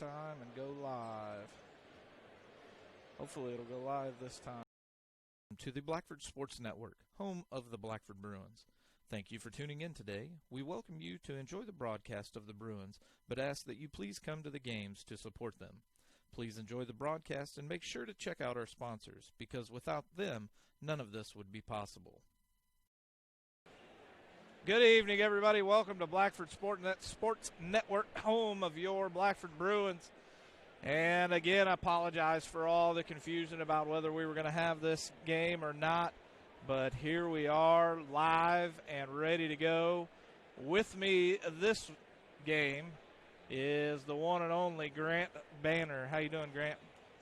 time and go live. Hopefully it'll go live this time. To the Blackford Sports Network, home of the Blackford Bruins. Thank you for tuning in today. We welcome you to enjoy the broadcast of the Bruins, but ask that you please come to the games to support them. Please enjoy the broadcast and make sure to check out our sponsors, because without them, none of this would be possible. Good evening, everybody. Welcome to Blackford Sports Network, home of your Blackford Bruins. And again, I apologize for all the confusion about whether we were going to have this game or not. But here we are, live and ready to go. With me this game is the one and only Grant Banner. How you doing, Grant?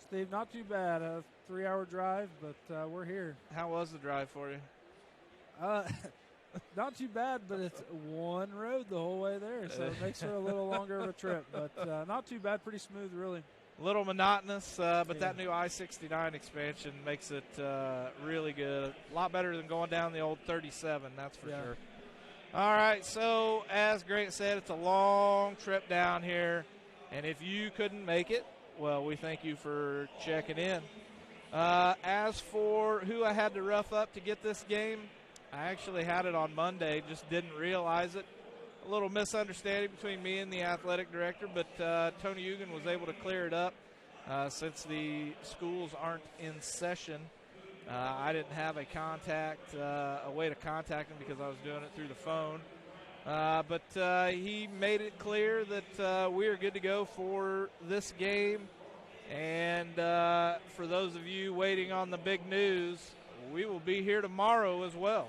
Steve, not too bad. A 3-hour drive, but we're here. How was the drive for you? Not too bad, but it's one road the whole way there, so it makes for a little longer of a trip. But not too bad, pretty smooth, really. A little monotonous, but that new I-69 expansion makes it really good. A lot better than going down the old 37, that's for sure. All right, so as Grant said, it's a long trip down here. And if you couldn't make it, well, we thank you for checking in. As for who I had to rough up to get this game, I actually had it on Monday, just didn't realize it. A little misunderstanding between me and the athletic director, but Tony Hugan was able to clear it up since the schools aren't in session. I didn't have a way to contact him because I was doing it through the phone. But he made it clear that we are good to go for this game. And for those of you waiting on the big news, we will be here tomorrow as well.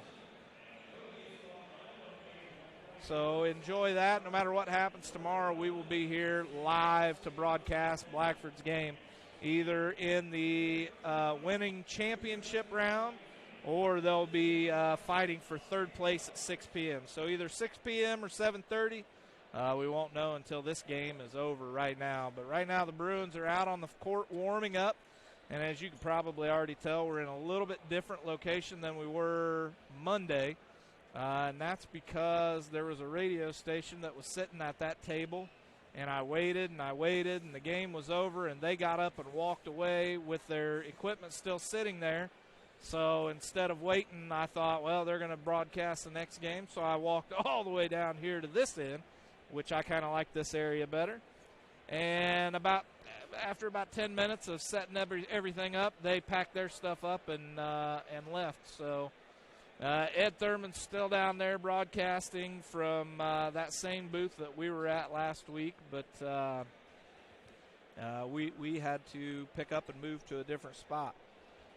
So enjoy that. No matter what happens tomorrow, we will be here live to broadcast Blackford's game, either in the winning championship round or they'll be fighting for third place at 6 p.m. So either 6 p.m. or 7:30. We won't know until this game is over right now. But right now the Bruins are out on the court warming up. And as you can probably already tell, we're in a little bit different location than we were Monday. And that's because there was a radio station that was sitting at that table. And I waited, and the game was over, and they got up and walked away with their equipment still sitting there. So instead of waiting, I thought, well, they're going to broadcast the next game. So I walked all the way down here to this end, which I kind of like this area better. And after about 10 minutes of setting everything up, they packed their stuff up and left. So Ed Thurman's still down there broadcasting from that same booth that we were at last week, but we had to pick up and move to a different spot.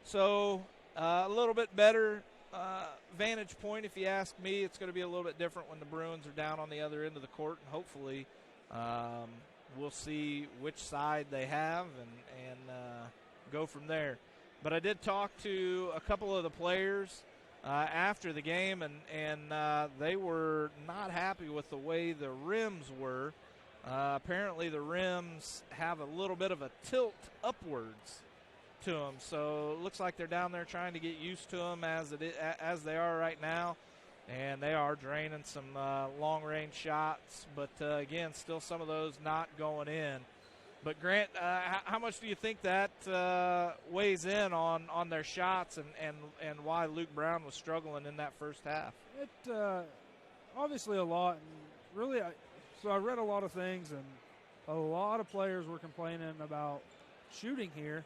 So a little bit better vantage point, if you ask me. It's going to be a little bit different when the Bruins are down on the other end of the court, and hopefully we'll see which side they have and go from there. But I did talk to a couple of the players after the game, and they were not happy with the way the rims were. Apparently the rims have a little bit of a tilt upwards to them, so it looks like they're down there trying to get used to them as they are right now. And they are draining some long-range shots, but again, still some of those not going in. But Grant, how much do you think that weighs in on their shots and why Luke Brown was struggling in that first half? It obviously a lot. And really, so I read a lot of things, and a lot of players were complaining about shooting here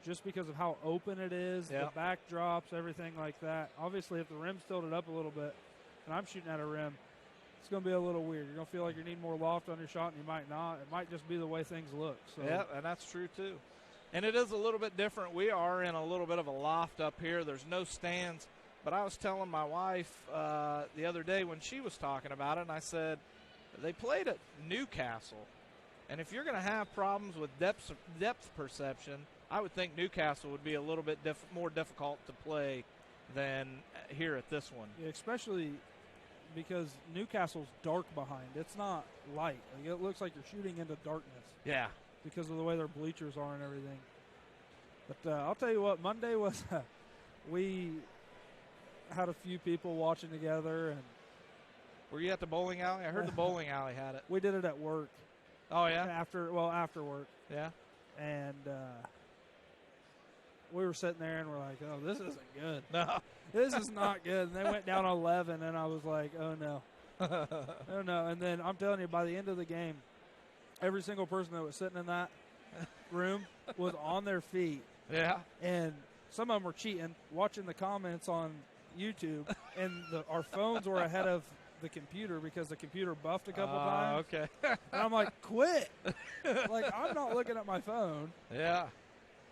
just because of how open it is, the backdrops, everything like that. Obviously, if the rim's tilted up a little bit and I'm shooting at a rim, it's going to be a little weird. You're going to feel like you need more loft on your shot, and you might not. It might just be the way things look. So. Yeah, and that's true, too. And it is a little bit different. We are in a little bit of a loft up here. There's no stands. But I was telling my wife the other day when she was talking about it, and I said, they played at Newcastle. And if you're going to have problems with depth perception, I would think Newcastle would be a little bit more difficult to play than here at this one. Yeah, especially because Newcastle's dark behind. It's not light. Like, it looks like you're shooting into darkness. Yeah. Because of the way their bleachers are and everything. But I'll tell you what, Monday was we had a few people watching together. And were you at the bowling alley? I heard the bowling alley had it. We did it at work. Oh, yeah? After work. Yeah. And we were sitting there and we're like, oh, this isn't good. No. This is not good. And they went down 11, and I was like, oh, no. Oh, no. And then I'm telling you, by the end of the game, every single person that was sitting in that room was on their feet. Yeah. And some of them were cheating, watching the comments on YouTube, and our phones were ahead of the computer because the computer buffed a couple times. Okay. And I'm like, quit. Like, I'm not looking at my phone. Yeah.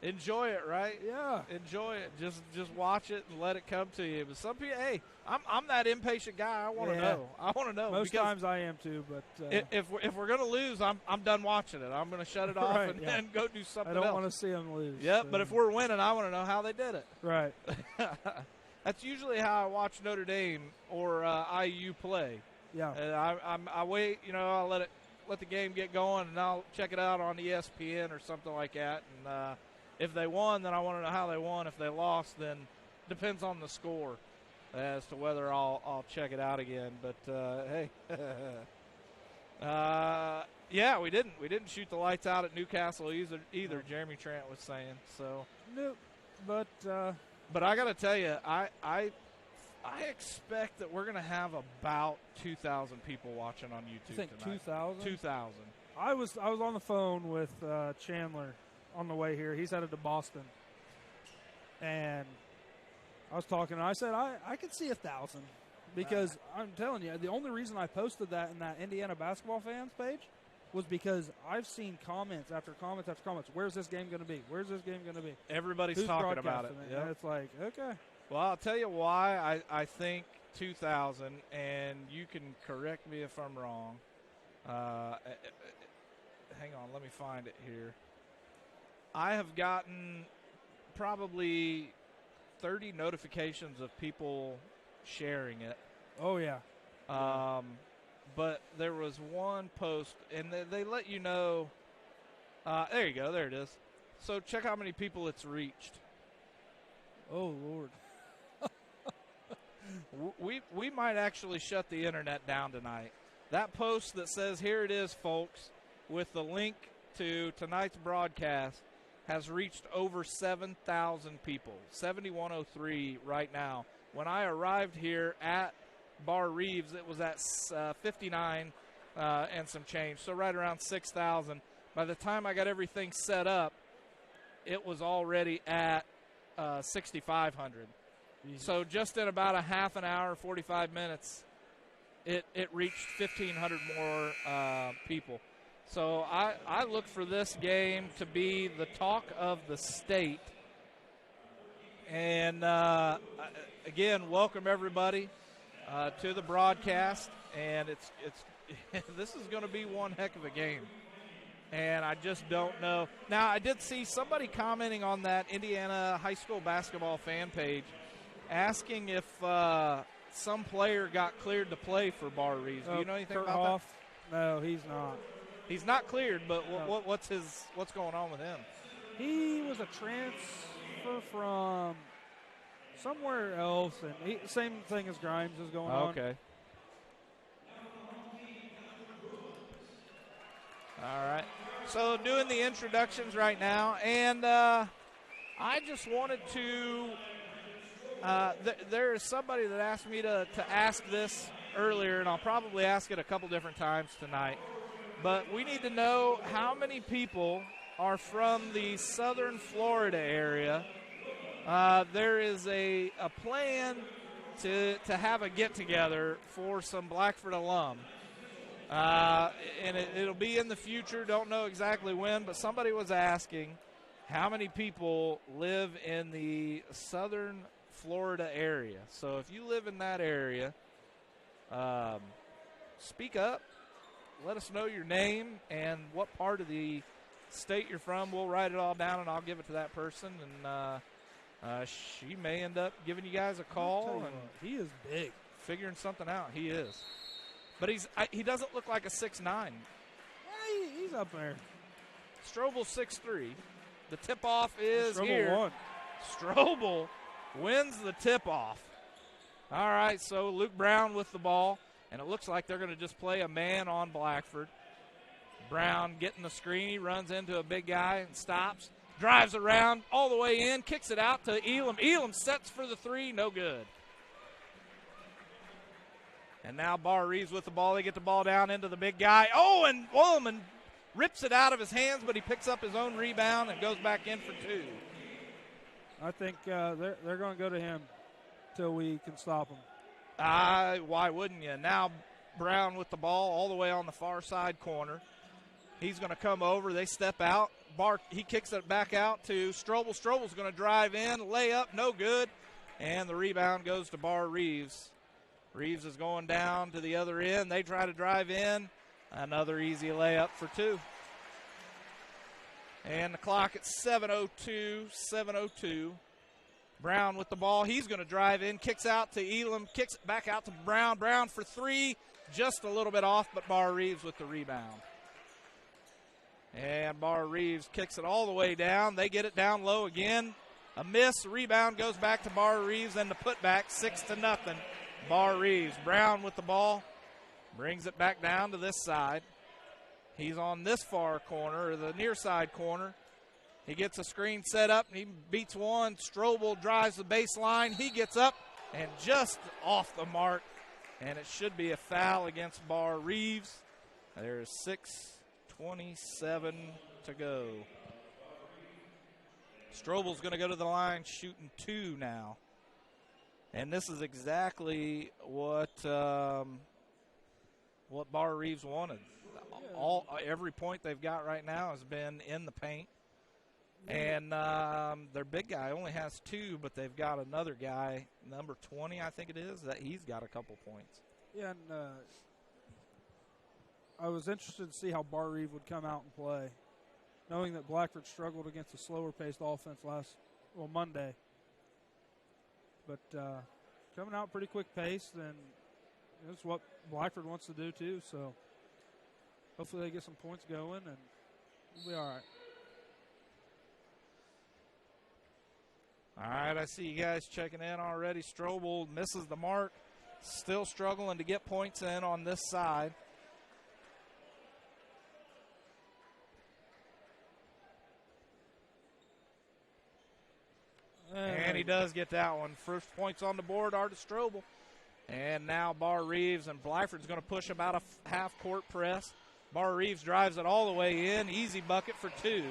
Enjoy it, right? Yeah. Enjoy it. Just watch it and let it come to you. But some people, hey, I'm that impatient guy. I want to know. I want to know. Most times I am too, but if we're gonna lose, I'm done watching it. I'm gonna shut it off and go do something else. I don't want to see them lose. Yep. So. But if we're winning, I want to know how they did it. Right. That's usually how I watch Notre Dame or IU play. Yeah. And I wait. I'll let the game get going, and I'll check it out on ESPN or something like that. And if they won, then I want to know how they won. If they lost, then depends on the score as to whether I'll check it out again. But hey, yeah, we didn't shoot the lights out at Newcastle either. Jeremy Trant was saying so. Nope. But I got to tell you, I expect that we're going to have about 2,000 people watching on YouTube you think tonight. 2,000? 2,000. I was on the phone with Chandler on the way here. He's headed to Boston. And I was talking, and I said, I could see 1,000. Because I'm telling you, the only reason I posted that in that Indiana basketball fans page was because I've seen comments after comments after comments. Where's this game going to be? Where's this game going to be? Everybody's Who's talking about it. Yep. And it's like, okay. Well, I'll tell you why I think 2,000, and you can correct me if I'm wrong. Hang on, let me find it here. I have gotten probably 30 notifications of people sharing it. Oh, yeah. But there was one post, and they let you know. There you go. There it is. So check how many people it's reached. Oh, Lord. We might actually shut the internet down tonight. That post that says, here it is, folks, with the link to tonight's broadcast has reached over 7,000 people, 7,103 right now. When I arrived here at Barr Reeves, it was at 59 and some change, so right around 6,000. By the time I got everything set up, it was already at 6,500. So just in about a half an hour, 45 minutes, it reached 1,500 more people. So I look for this game to be the talk of the state. And, again, welcome everybody to the broadcast. And it's this is going to be one heck of a game. And I just don't know. Now, I did see somebody commenting on that Indiana high school basketball fan page asking if some player got cleared to play for Barr Reeves. Do you know anything Kurt about Hoff? No, he's not. He's not cleared, but No. what's going on with him? He was a transfer from somewhere else, and same thing as Grimes is going on. Okay. All right. So doing the introductions right now, and I just wanted to there is somebody that asked me to ask this earlier, and I'll probably ask it a couple different times tonight. But we need to know how many people are from the southern Florida area. There is a plan to have a get-together for some Blackford alum. And it'll be in the future. Don't know exactly when, but somebody was asking how many people live in the southern Florida area. So if you live in that area, speak up. Let us know your name and what part of the state you're from. We'll write it all down, and I'll give it to that person. And she may end up giving you guys a call. And he is big. Figuring something out. He is. But he doesn't look like a 6'9". Yeah, he's up there. Strobel 6'3". The tip-off is Strobel here. won. Strobel wins the tip-off. All right, so Luke Brown with the ball. And it looks like they're going to just play a man on Blackford. Brown getting the screen. He runs into a big guy and stops. Drives around all the way in. Kicks it out to Elam. Elam sets for the three. No good. And now Barr Reeves with the ball. They get the ball down into the big guy. Oh, and Woolman rips it out of his hands, but he picks up his own rebound and goes back in for two. I think they're going to go to him till we can stop him. Why wouldn't you? Now Brown with the ball all the way on the far side corner. He's going to come over. They step out. Barr, he kicks it back out to Strobel. Strobel's going to drive in. Layup, no good. And the rebound goes to Barr Reeves. Reeves is going down to the other end. They try to drive in. Another easy layup for two. And the clock at 7:02. Brown with the ball. He's going to drive in. Kicks out to Elam. Kicks it back out to Brown. Brown for three. Just a little bit off, but Barr Reeves with the rebound. And Barr Reeves kicks it all the way down. They get it down low again. A miss. Rebound goes back to Barr Reeves and the putback 6-0. Barr Reeves. Brown with the ball. Brings it back down to this side. He's on this far corner, or the near side corner. He gets a screen set up, and he beats one. Strobel drives the baseline. He gets up and just off the mark, and it should be a foul against Barr Reeves. There's 6:27 to go. Strobel's going to go to the line shooting two now. And this is exactly what Barr Reeves wanted. Every point they've got right now has been in the paint. And their big guy only has two, but they've got another guy, number 20, I think it is, that he's got a couple points. Yeah, and I was interested to see how Barr Reeves would come out and play, knowing that Blackford struggled against a slower-paced offense Monday. But coming out pretty quick pace, and that's what Blackford wants to do too. So hopefully they get some points going, and we'll be all right. All right, I see you guys checking in already. Strobel misses the mark, still struggling to get points in on this side. And he does get that one. First points on the board are to Strobel. And now Barr Reeves, and Blackford's going to push about a half-court press. Barr Reeves drives it all the way in. Easy bucket for two.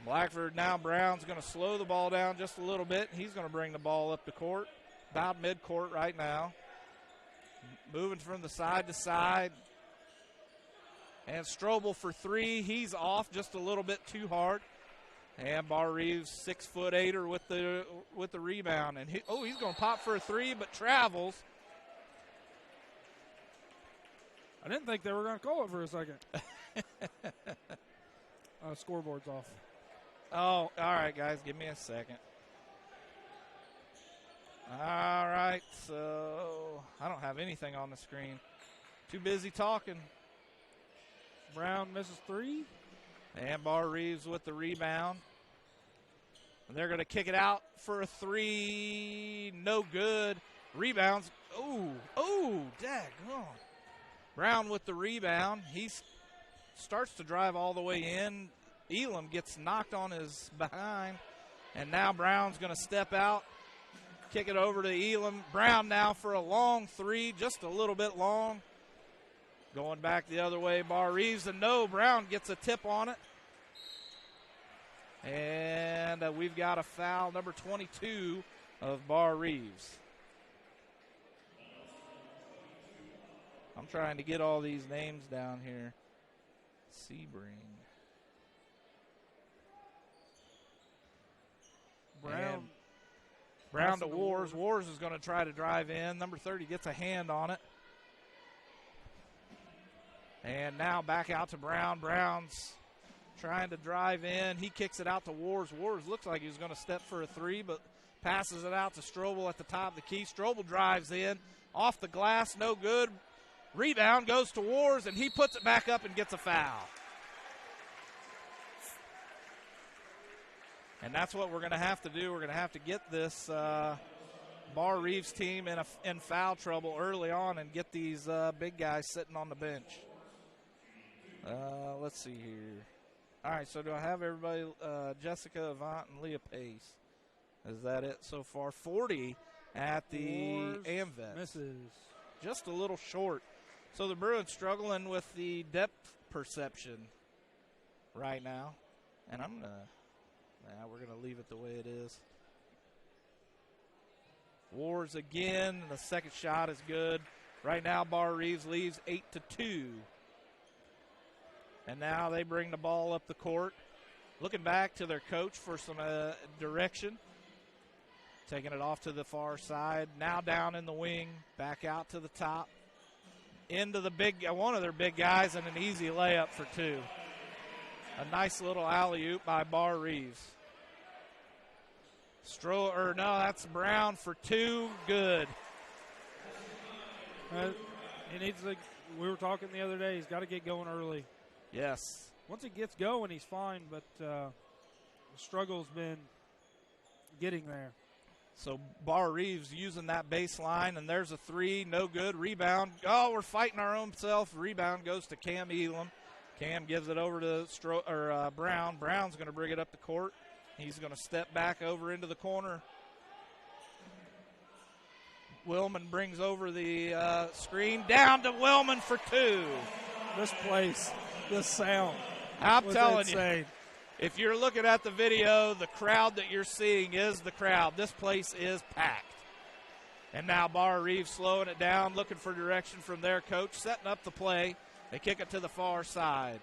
Blackford now, Brown's going to slow the ball down just a little bit. He's going to bring the ball up the court, about mid-court right now. Moving from the side to side. And Strobel for three. He's off just a little bit too hard. And Barr Reeves, 6'8" with the rebound. And he's going to pop for a three, but travels. I didn't think they were going to call it for a second. Scoreboard's off. Oh, all right, guys, give me a second. All right, so I don't have anything on the screen. Too busy talking. Brown misses three. And Barr Reeves with the rebound. And they're going to kick it out for a three. No good. Rebounds. Daggone. Brown with the rebound. He starts to drive all the way in. Elam gets knocked on his behind. And now Brown's going to step out. Kick it over to Elam. Brown now for a long three. Just a little bit long. Going back the other way, Barr Reeves. And no, Brown gets a tip on it. And we've got a foul, number 22 of Barr Reeves. I'm trying to get all these names down here. Sebring. Brown to Wars. Wars is going to try to drive in. Number 30 gets a hand on it. And now back out to Brown. Brown's trying to drive in. He kicks it out to Wars. Wars looks like he was going to step for a three, but passes it out to Strobel at the top of the key. Strobel drives in. Off the glass, no good. Rebound goes to Wars, and he puts it back up and gets a foul. And that's what we're going to have to do. We're going to have to get this Barr Reeves team in foul trouble early on and get these big guys sitting on the bench. Let's see here. All right, so do I have everybody? Jessica Avant and Leah Pace. Is that it so far? 40 at the Wars AMVET. misses. Just a little short. So the Bruins struggling with the depth perception right now. And we're going to leave it the way it is. Wars again. The second shot is good. Right now, Barr Reeves leads 8-2. And now they bring the ball up the court. Looking back to their coach for some direction. Taking it off to the far side. Now down in the wing. Back out to the top. Into the one of their big guys and an easy layup for two. A nice little alley-oop by Barr Reeves. That's Brown for two. Good. He needs to. We were talking the other day. He's got to get going early. Yes. Once he gets going, he's fine, but the struggle's been getting there. So Barr Reeves using that baseline, and there's a three, no good. Rebound. Oh, we're fighting our own self. Rebound goes to Cam Elam. Cam gives it over to Brown. Brown's going to bring it up the court. He's going to step back over into the corner. Willman brings over the screen. Down to Willman for two. This place, this sound. I'm telling insane. you. If you're looking at the video, the crowd that you're seeing is the crowd. This place is packed. And now Barr Reeves slowing it down, looking for direction from their coach, setting up the play. They kick it to the far side.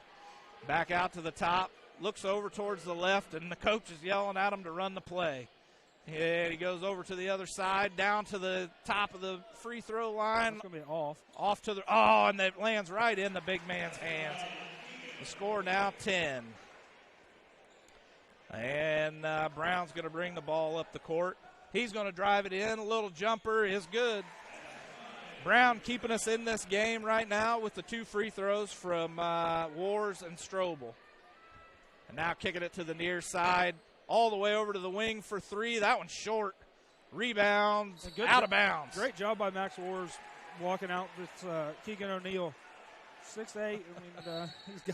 Back out to the top, looks over towards the left, and the coach is yelling at him to run the play. And he goes over to the other side, down to the top of the free throw line. It's going to be off. Off to and it lands right in the big man's hands. The score now 10. And Brown's going to bring the ball up the court. He's going to drive it in. A little jumper is good. Brown keeping us in this game right now with the two free throws from Wars and Strobel. And now kicking it to the near side, all the way over to the wing for three. That one's short. Rebounds, out of bounds. Great job by Max Wars walking out with Keegan O'Neal. 6'8". I mean, you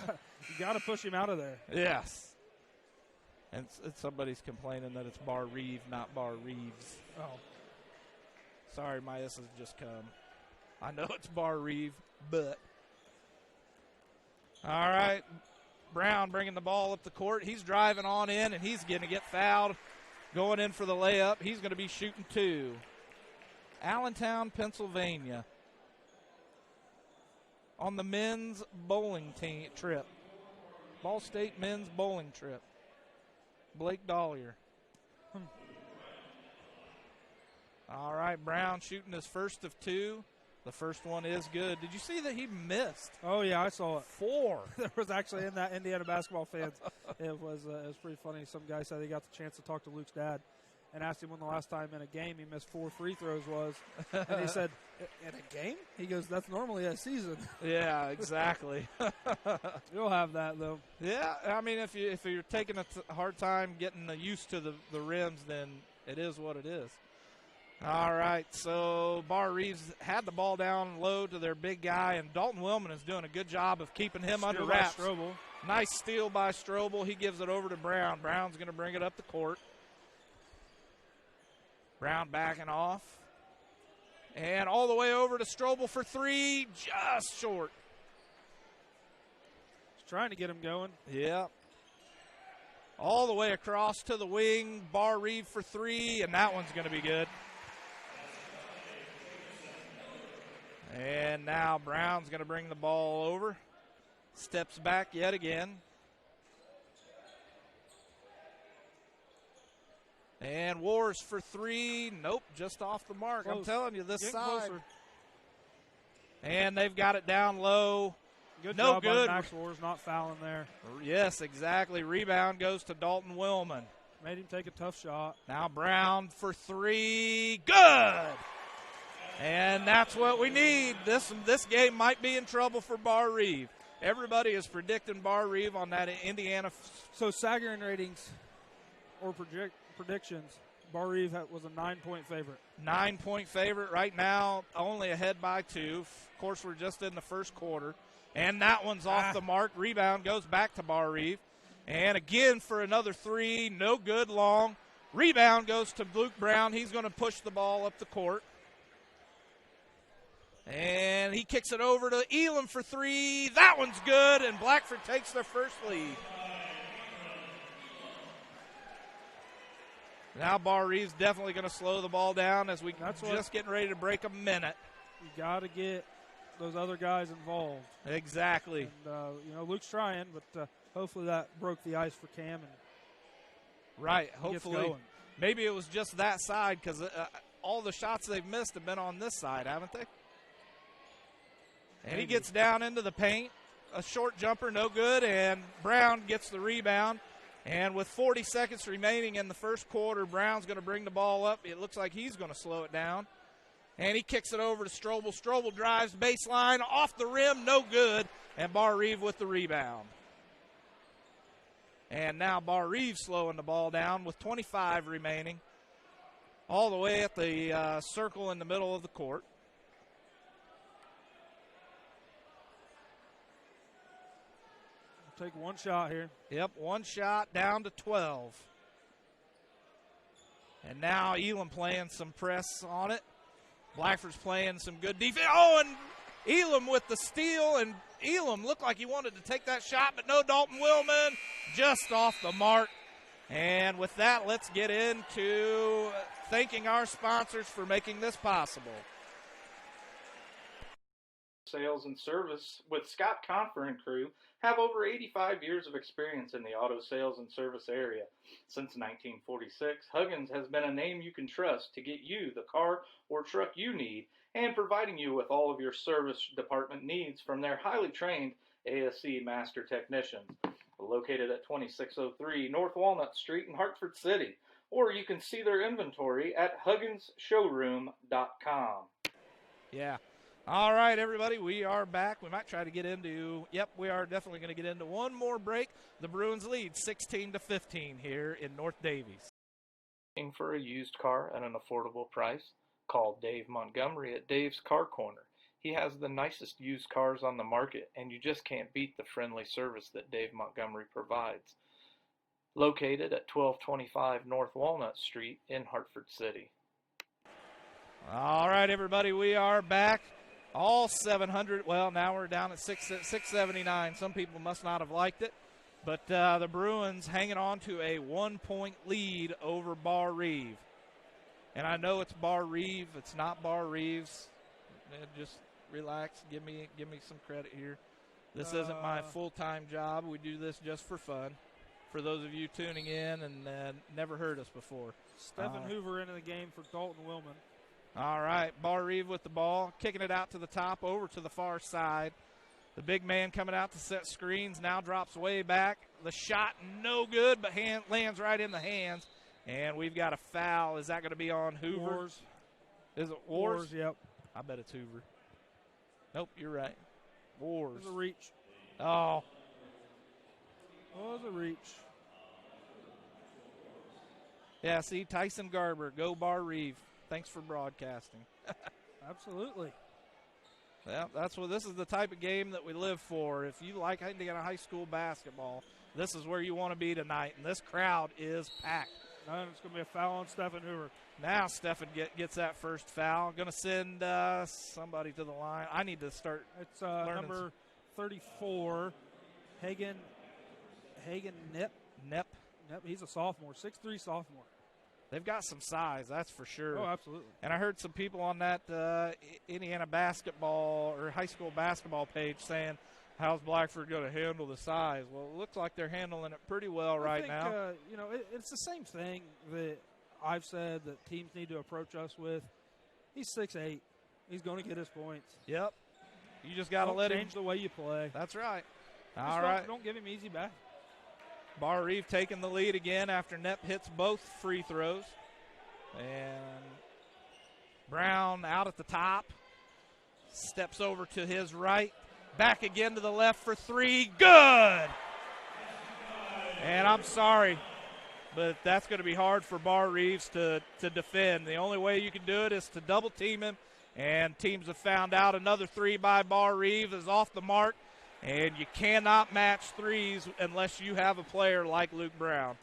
got to push him out of there. Yes. And somebody's complaining that it's Barr Reeve, not Barr Reeves. Oh. Sorry, my S has just come. I know it's Barr Reeve, but. All right. Brown bringing the ball up the court. He's driving on in, and he's going to get fouled. Going in for the layup. He's going to be shooting two. Allentown, Pennsylvania. On the men's bowling trip. Ball State men's bowling trip. Blake Dollier. All right, Brown shooting his first of two. The first one is good. Did you see that he missed? Oh, yeah, I saw it. 4. There was actually in that Indiana basketball fans. It was pretty funny. Some guy said he got the chance to talk to Luke's dad and asked him when the last time in a game he missed 4 free throws was. And he said, in a game? He goes, that's normally a season. Yeah, exactly. You'll have that, though. Yeah, I mean, if you're taking a hard time getting used to the rims, then it is what it is. All right, so Barr Reeves had the ball down low to their big guy, and Dalton Willman is doing a good job of keeping him under wraps. Nice steal by Strobel. He gives it over to Brown. Brown's going to bring it up the court. Brown backing off. And all the way over to Strobel for three, just short. He's trying to get him going. Yeah. All the way across to the wing, Barr Reeve for three, and that one's going to be good. And now Brown's going to bring the ball over. Steps back yet again. And Wars for three. Nope, just off the mark. Close. I'm telling you, this Getting side. closer. And they've got it down low. Good no job good. by Max Wars not fouling there. Yes, exactly. Rebound goes to Dalton Willman. Made him take a tough shot. Now Brown for three. Good. And that's what we need. This game might be in trouble for Barr Reeve. Everybody is predicting Barr Reeve on that Indiana. So Sagarin ratings or predictions, Barr Reeve was a 9-point favorite. 9-point favorite right now, only ahead by 2. Of course, we're just in the first quarter. And that one's off the mark. Rebound goes back to Barr Reeve. And again for another three. No good, long. Rebound goes to Luke Brown. He's going to push the ball up the court. And he kicks it over to Elam for three. That one's good, and Blackford takes their first lead. Now Barr Reeves definitely going to slow the ball down as we're just getting ready to break a minute. You got to get those other guys involved. Exactly. And, Luke's trying, but hopefully that broke the ice for Cam. Right, hopefully. Maybe it was just that side because all the shots they've missed have been on this side, haven't they? And he gets down into the paint. A short jumper, no good, and Brown gets the rebound. And with 40 seconds remaining in the first quarter, Brown's going to bring the ball up. It looks like he's going to slow it down. And he kicks it over to Strobel. Strobel drives baseline, off the rim, no good. And Barr Reeve with the rebound. And now Barr Reeve slowing the ball down with 25 remaining. All the way at the circle in the middle of the court. Take one shot here. Yep, one shot down to 12. And now Elam playing some press on it. Blackford's playing some good defense. Oh, and Elam with the steal, and Elam looked like he wanted to take that shot, but no, Dalton Willman just off the mark. And with that, let's get into thanking our sponsors for making this possible. Sales and service with Scott Confer and crew have over 85 years of experience in the auto sales and service area. Since 1946, Huggins has been a name you can trust to get you the car or truck you need and providing you with all of your service department needs from their highly trained ASC master technicians. Located at 2603 North Walnut Street in Hartford City, or you can see their inventory at hugginsshowroom.com. Yeah. All right, everybody, we are back. We might try to get into, we are definitely going to get into one more break. The Bruins lead 16-15 here in North Davies. Looking for a used car at an affordable price? Call Dave Montgomery at Dave's Car Corner. He has the nicest used cars on the market, and you just can't beat the friendly service that Dave Montgomery provides. Located at 1225 North Walnut Street in Hartford City. All right, everybody, we are back. All 700, well, now we're down at 679. Some people must not have liked it. But the Bruins hanging on to a 1-point lead over Barr Reeve. And I know it's Barr Reeve. It's not Barr Reeves. Just relax. Give me some credit here. This isn't my full-time job. We do this just for fun. For those of you tuning in and never heard us before. Stephen Hoover into the game for Dalton Willman. All right, Barr Reeve with the ball, kicking it out to the top, over to the far side. The big man coming out to set screens, now drops way back. The shot, no good, but lands right in the hands. And we've got a foul. Is that going to be on Hoover? Wars. Is it Wars? Yep. I bet it's Hoover. Nope, you're right. Wars. It was a reach. Oh. It was a reach. Yeah, see, Tyson Garber, go Barr Reeve. Thanks for broadcasting. Absolutely. Yeah, this is the type of game that we live for. If you like Indiana high school basketball, this is where you want to be tonight. And this crowd is packed. And it's going to be a foul on Stephen Hoover. Now Stephen gets that first foul. Going to send somebody to the line. I need to start. It's number 34, Hagen Nip. Nep. He's a sophomore, 6'3" sophomore. They've got some size, that's for sure. Oh, absolutely. And I heard some people on that Indiana basketball or high school basketball page saying, how's Blackford going to handle the size? Well, it looks like they're handling it pretty well now. It's the same thing that I've said that teams need to approach us with. He's 6'8". He's going to get his points. Yep. You just got to let him change the way you play. That's right. All right. Don't give him easy back. Barr Reeve taking the lead again after Nepp hits both free throws. And Brown out at the top. Steps over to his right. Back again to the left for three. Good! And I'm sorry, but that's going to be hard for Barr Reeves to defend. The only way you can do it is to double team him. And teams have found out another three by Barr Reeves is off the mark. And you cannot match threes unless you have a player like Luke Brown.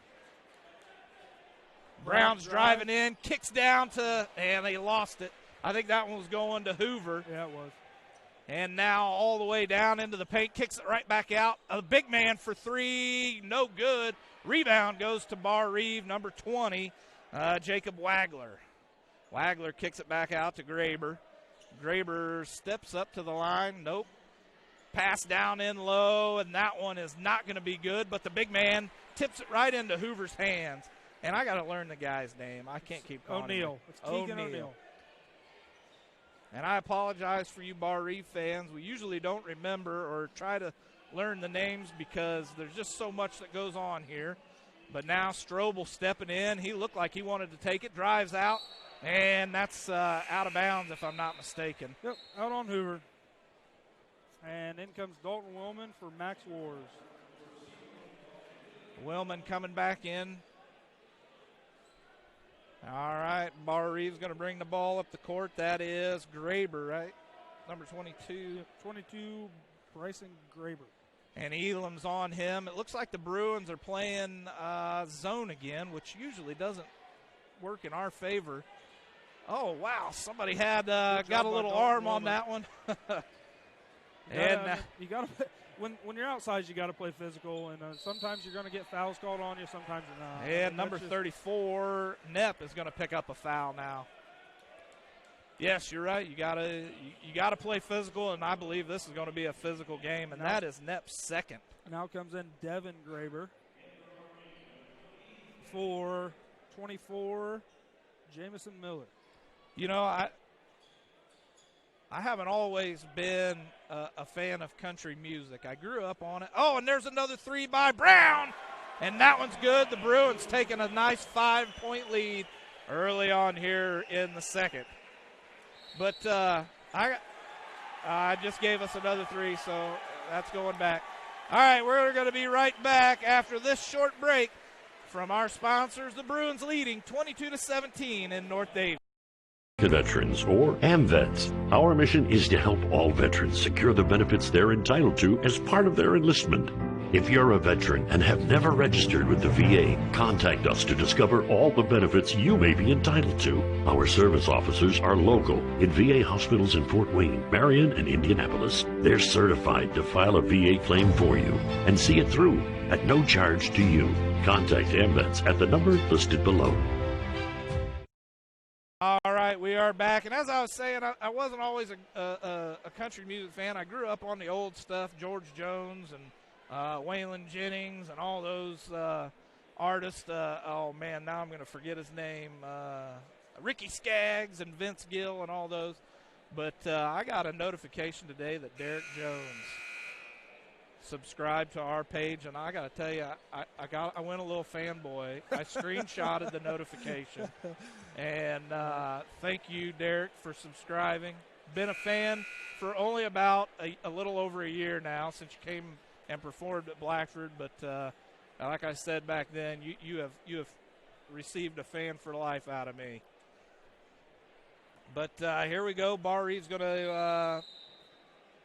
Brown's driving in, kicks down to, and they lost it. I think that one was going to Hoover. Yeah, it was. And now all the way down into the paint, kicks it right back out. A big man for three, no good. Rebound goes to Barr Reeve, number 20, Jacob Wagler. Wagler kicks it back out to Graber. Graber steps up to the line. Nope. Pass down in low, and that one is not going to be good, but the big man tips it right into Hoover's hands. And I got to learn the guy's name. I can't keep calling O'Neal. It's Keegan O'Neal. And I apologize for you Barr Reeve fans. We usually don't remember or try to learn the names because there's just so much that goes on here. But now Strobel stepping in. He looked like he wanted to take it, drives out, and that's out of bounds if I'm not mistaken. Yep, out on Hoover. And in comes Dalton Willman for Max Wars. Willman coming back in. All right, Barr Reeve's going to bring the ball up the court. That is Graber, right? Number 22. 22, Bryson Graber. And Elam's on him. It looks like the Bruins are playing zone again, which usually doesn't work in our favor. Oh, wow, somebody had got a little arm on that one. You got to when you're outside, you got to play physical, and sometimes you're going to get fouls called on you, sometimes you're not. And number 34, Knepp, is going to pick up a foul now. Yes, you're right. You gotta play physical, and I believe this is going to be a physical game, and that is Knepp's second. Now comes in Devin Graber for 24, Jamison Miller. You know, I haven't always been a fan of country music. I grew up on it. Oh, and there's another three by Brown, and that one's good. The Bruins taking a nice 5-point lead early on here in the second. But I just gave us another three, so that's going back. All right, we're going to be right back after this short break from our sponsors. The Bruins leading 22-17 in North Davis. Veterans or AMVETS. Our mission is to help all veterans secure the benefits they're entitled to as part of their enlistment. If you're a veteran and have never registered with the VA, contact us to discover all the benefits you may be entitled to. Our service officers are local in VA hospitals in Fort Wayne, Marion, and Indianapolis. They're certified to file a VA claim for you and see it through at no charge to you. Contact AMVETS at the number listed below. All right, we are back. And as I was saying, I wasn't always a country music fan. I grew up on the old stuff, George Jones and Waylon Jennings and all those artists. Oh, man, now I'm going to forget his name. Ricky Skaggs and Vince Gill and all those. But I got a notification today that Derek Jones subscribed to our page, and I got to tell you, I went a little fanboy. I screenshotted the notification, and thank you, Derek, for subscribing. Been a fan for only about a little over a year now since you came and performed at Blackford, but like I said back then, you have received a fan for life out of me. But here we go. Barr Reeves going to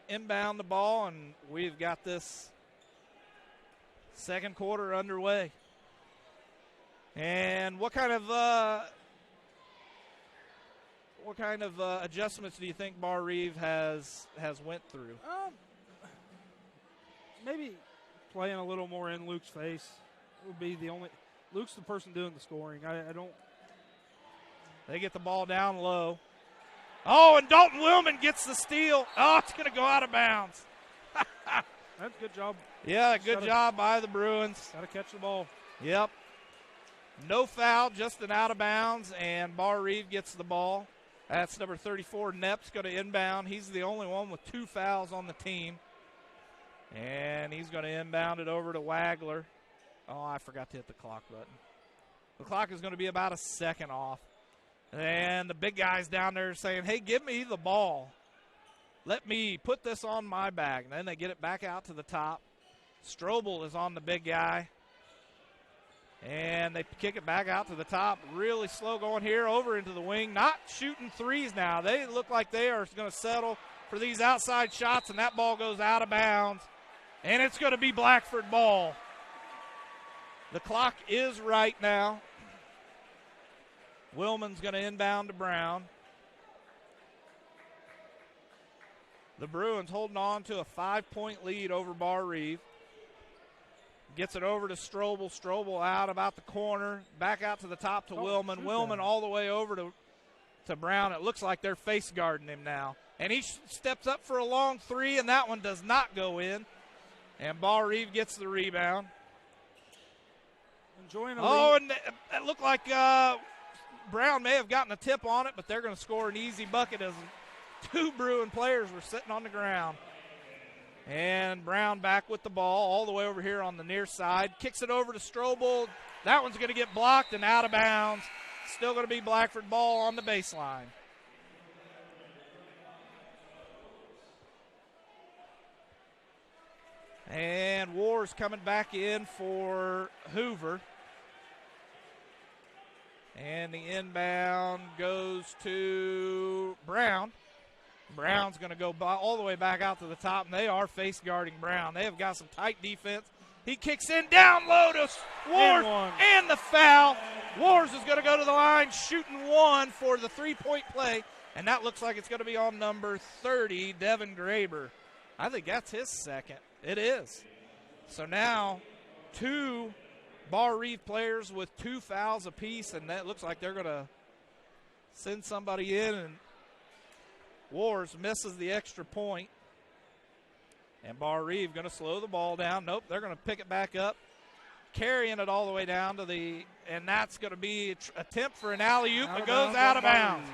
inbound the ball, and we've got this second quarter underway. And what kind of adjustments do you think Barr Reeves has went through? Maybe playing a little more in Luke's face would be the only. Luke's the person doing the scoring. I don't. They get the ball down low. Oh, and Dalton Willman gets the steal. Oh, it's going to go out of bounds. That's a good job. Yeah, good job by the Bruins. Got to catch the ball. Yep. No foul, just an out of bounds, and Barr Reeves gets the ball. That's number 34, Knepp's going to inbound. He's the only one with 2 fouls on the team. And he's going to inbound it over to Wagler. Oh, I forgot to hit the clock button. The clock is going to be about a second off. And the big guy's down there saying, hey, give me the ball. Let me put this on my back. And then they get it back out to the top. Strobel is on the big guy. And they kick it back out to the top. Really slow going here over into the wing. Not shooting threes now. They look like they are going to settle for these outside shots, and that ball goes out of bounds. And it's going to be Blackford ball. The clock is right now. Willman's going to inbound to Brown. The Bruins holding on to a 5-point lead over Barr Reeves. Gets it over to Strobel. Strobel out about the corner. Back out to the top to Willman. Willman all the way over to Brown. It looks like they're face guarding him now. And he steps up for a long three, and that one does not go in. And Barr Reeves gets the rebound. Enjoying a lead. And it looked like Brown may have gotten a tip on it, but they're going to score an easy bucket as two Bruin players were sitting on the ground. And Brown back with the ball all the way over here on the near side. Kicks it over to Strobel. That one's going to get blocked and out of bounds. Still going to be Blackford ball on the baseline. And Wars coming back in for Hoover. And the inbound goes to Brown. Brown's going to go all the way back out to the top, and they are face guarding Brown. They have got some tight defense. He kicks in down low to Wars, and the foul. Wars is going to go to the line, shooting one for the three-point play, and that looks like it's going to be on number 30, Devin Graber. I think that's his second. It is. So now two Barr Reeves players with two fouls apiece, and that looks like they're going to send somebody in, and Wars misses the extra point. And Barr Reeves going to slow the ball down. Nope, they're going to pick it back up, carrying it all the way down to the, and that's going to be an attempt for an alley-oop. It goes out of bounds.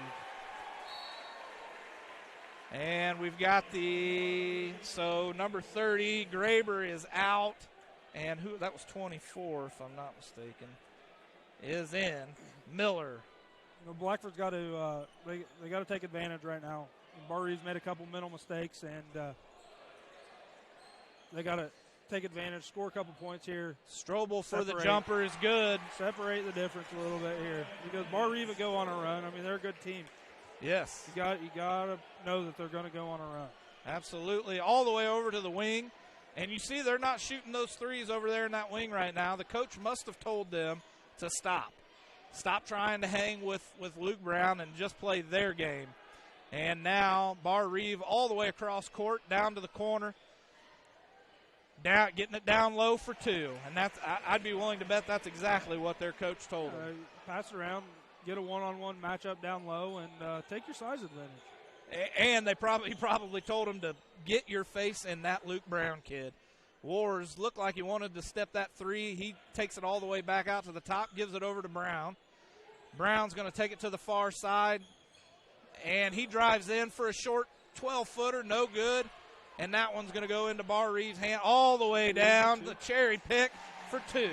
And we've got number 30, Graber is out. And that was 24, if I'm not mistaken, is in. Miller. Blackford's got to they got to take advantage right now. Barr Reeves made a couple mental mistakes, and they got to take advantage, score a couple points here. Strobel for the jumper is good. Separate the difference a little bit here, because Barr Reeves would go on a run. I mean, they're a good team. Yes. You got to know that they're going to go on a run. Absolutely. All the way over to the wing. And you see they're not shooting those threes over there in that wing right now. The coach must have told them to stop. Stop trying to hang with Luke Brown and just play their game. And now Barr Reeves all the way across court, down to the corner. Getting it down low for two. And that's I'd be willing to bet that's exactly what their coach told them. Pass around, get a one-on-one matchup down low, and take your size advantage. And he probably told him to get your face in that Luke Brown kid. Wars looked like he wanted to step that three. He takes it all the way back out to the top, gives it over to Brown. Brown's going to take it to the far side, and he drives in for a short 12-footer, no good. And that one's going to go into Barr Reeves' hand all the way down, the cherry pick for two.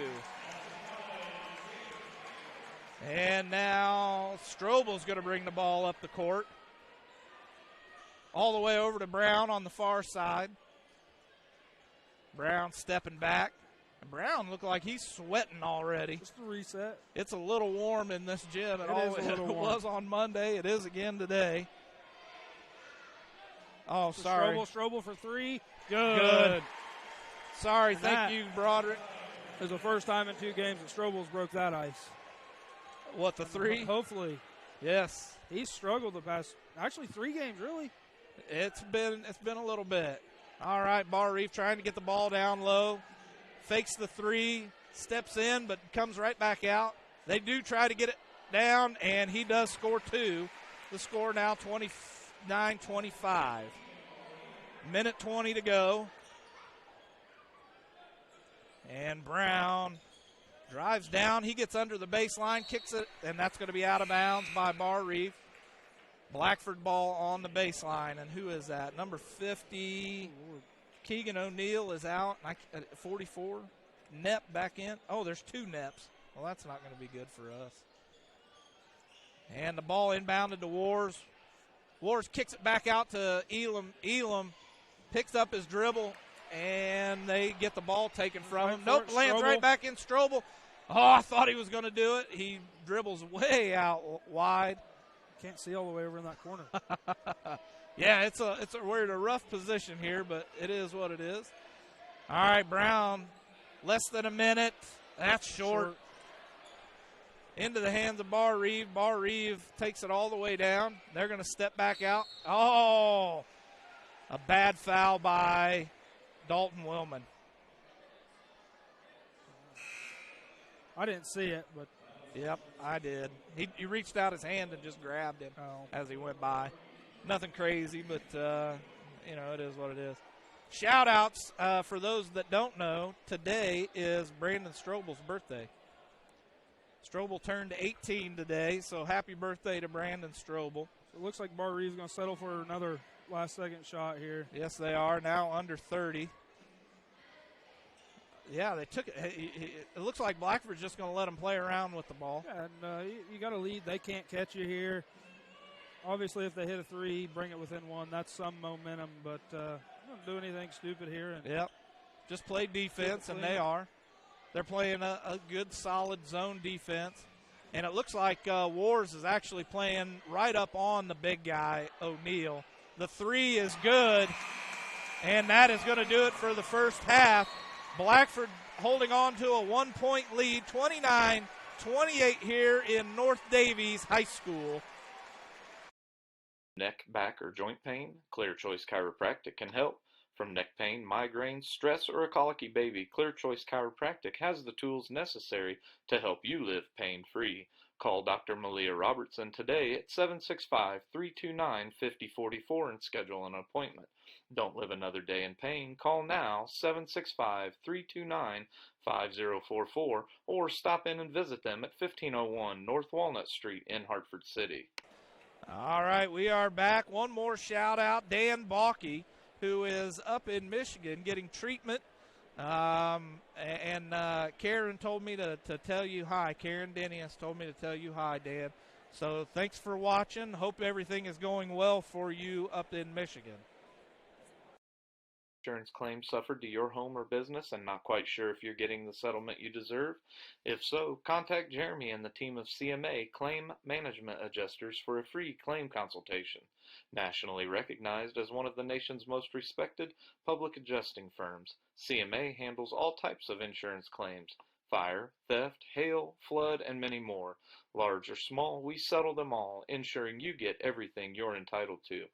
And now Strobel's going to bring the ball up the court. All the way over to Brown on the far side. Brown stepping back. And Brown looked like he's sweating already. Just a reset. It's a little warm in this gym. It was on Monday. It is again today. Oh, sorry. Strobel for three. Good. Sorry. Thank you, Broderick. It's the first time in 2 games that Strobel's broke that ice. What, the three? Hopefully. Yes. He's struggled the past, actually 3 games, really. It's been a little bit. All right, Barr Reeves trying to get the ball down low. Fakes the three, steps in, but comes right back out. They do try to get it down, and he does score 2. The score now 29-25. Minute 20 to go. And Brown drives down. He gets under the baseline, kicks it, and that's going to be out of bounds by Barr Reeves. Blackford ball on the baseline. And who is that? Number 50, Keegan O'Neill is out. 44, Knepp back in. Oh, there's 2 Knepps. Well, that's not going to be good for us. And the ball inbounded to Wars. Wars kicks it back out to Elam. Elam picks up his dribble, and they get the ball taken from him. Nope, lands right back in Strobel. Oh, I thought he was going to do it. He dribbles way out wide. Can't see all the way over in that corner. Yeah, we're in a rough position here, but it is what it is. All right, Brown, less than a minute. That's short. Into the hands of Barr Reeves. Barr Reeves takes it all the way down. They're going to step back out. Oh, a bad foul by Dalton Willman. I didn't see it, but. Yep, I did. He reached out his hand and just grabbed him as he went by. Nothing crazy, but, it is what it is. Shout-outs for those that don't know. Today is Brandon Strobel's birthday. Strobel turned 18 today, so happy birthday to Brandon Strobel. It looks like Barr Reeves is going to settle for another last-second shot here. Yes, they are, now under 30. Yeah, they took it. It looks like Blackford's just going to let them play around with the ball. Yeah, and you got to lead. They can't catch you here. Obviously, if they hit a three, bring it within one. That's some momentum, but don't do anything stupid here. Yep, just play defense, and they are. They're playing a good, solid zone defense. And it looks like Wars is actually playing right up on the big guy, O'Neal. The three is good, and that is going to do it for the first half. Blackford holding on to a 1-point lead, 29-28 here in North Davies High School. Neck, back, or joint pain? Clear Choice Chiropractic can help. From neck pain, migraines, stress, or a colicky baby, Clear Choice Chiropractic has the tools necessary to help you live pain-free. Call Dr. Malia Robertson today at 765-329-5044 and schedule an appointment. Don't live another day in pain. Call now, 765-329-5044, or stop in and visit them at 1501 North Walnut Street in Hartford City. All right, we are back. One more shout-out, Dan Balky, who is up in Michigan getting treatment. And Karen told me to tell you hi. Karen Dennis told me to tell you hi, Dan. So thanks for watching. Hope everything is going well for you up in Michigan. Insurance claim suffered to your home or business and not quite sure if you're getting the settlement you deserve? If so, contact Jeremy and the team of CMA Claim Management Adjusters for a free claim consultation. Nationally recognized as one of the nation's most respected public adjusting firms, CMA handles all types of insurance claims: fire, theft, hail, flood, and many more. Large or small, we settle them all, ensuring you get everything you're entitled to.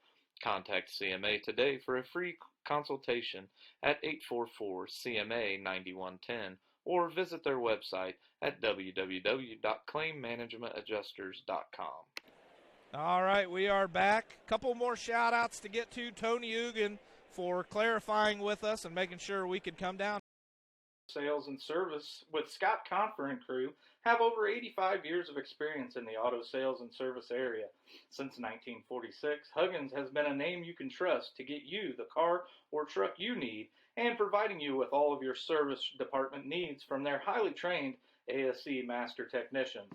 Contact CMA today for a free consultation at 844-CMA-9110 or visit their website at www.claimmanagementadjusters.com. All right, we are back. A couple more shout-outs to get to. Tony Ugan for clarifying with us and making sure we could come down. Sales and service with Scott Confer and crew have over 85 years of experience in the auto sales and service area. Since 1946, Huggins has been a name you can trust to get you the car or truck you need and providing you with all of your service department needs from their highly trained ASE master technicians.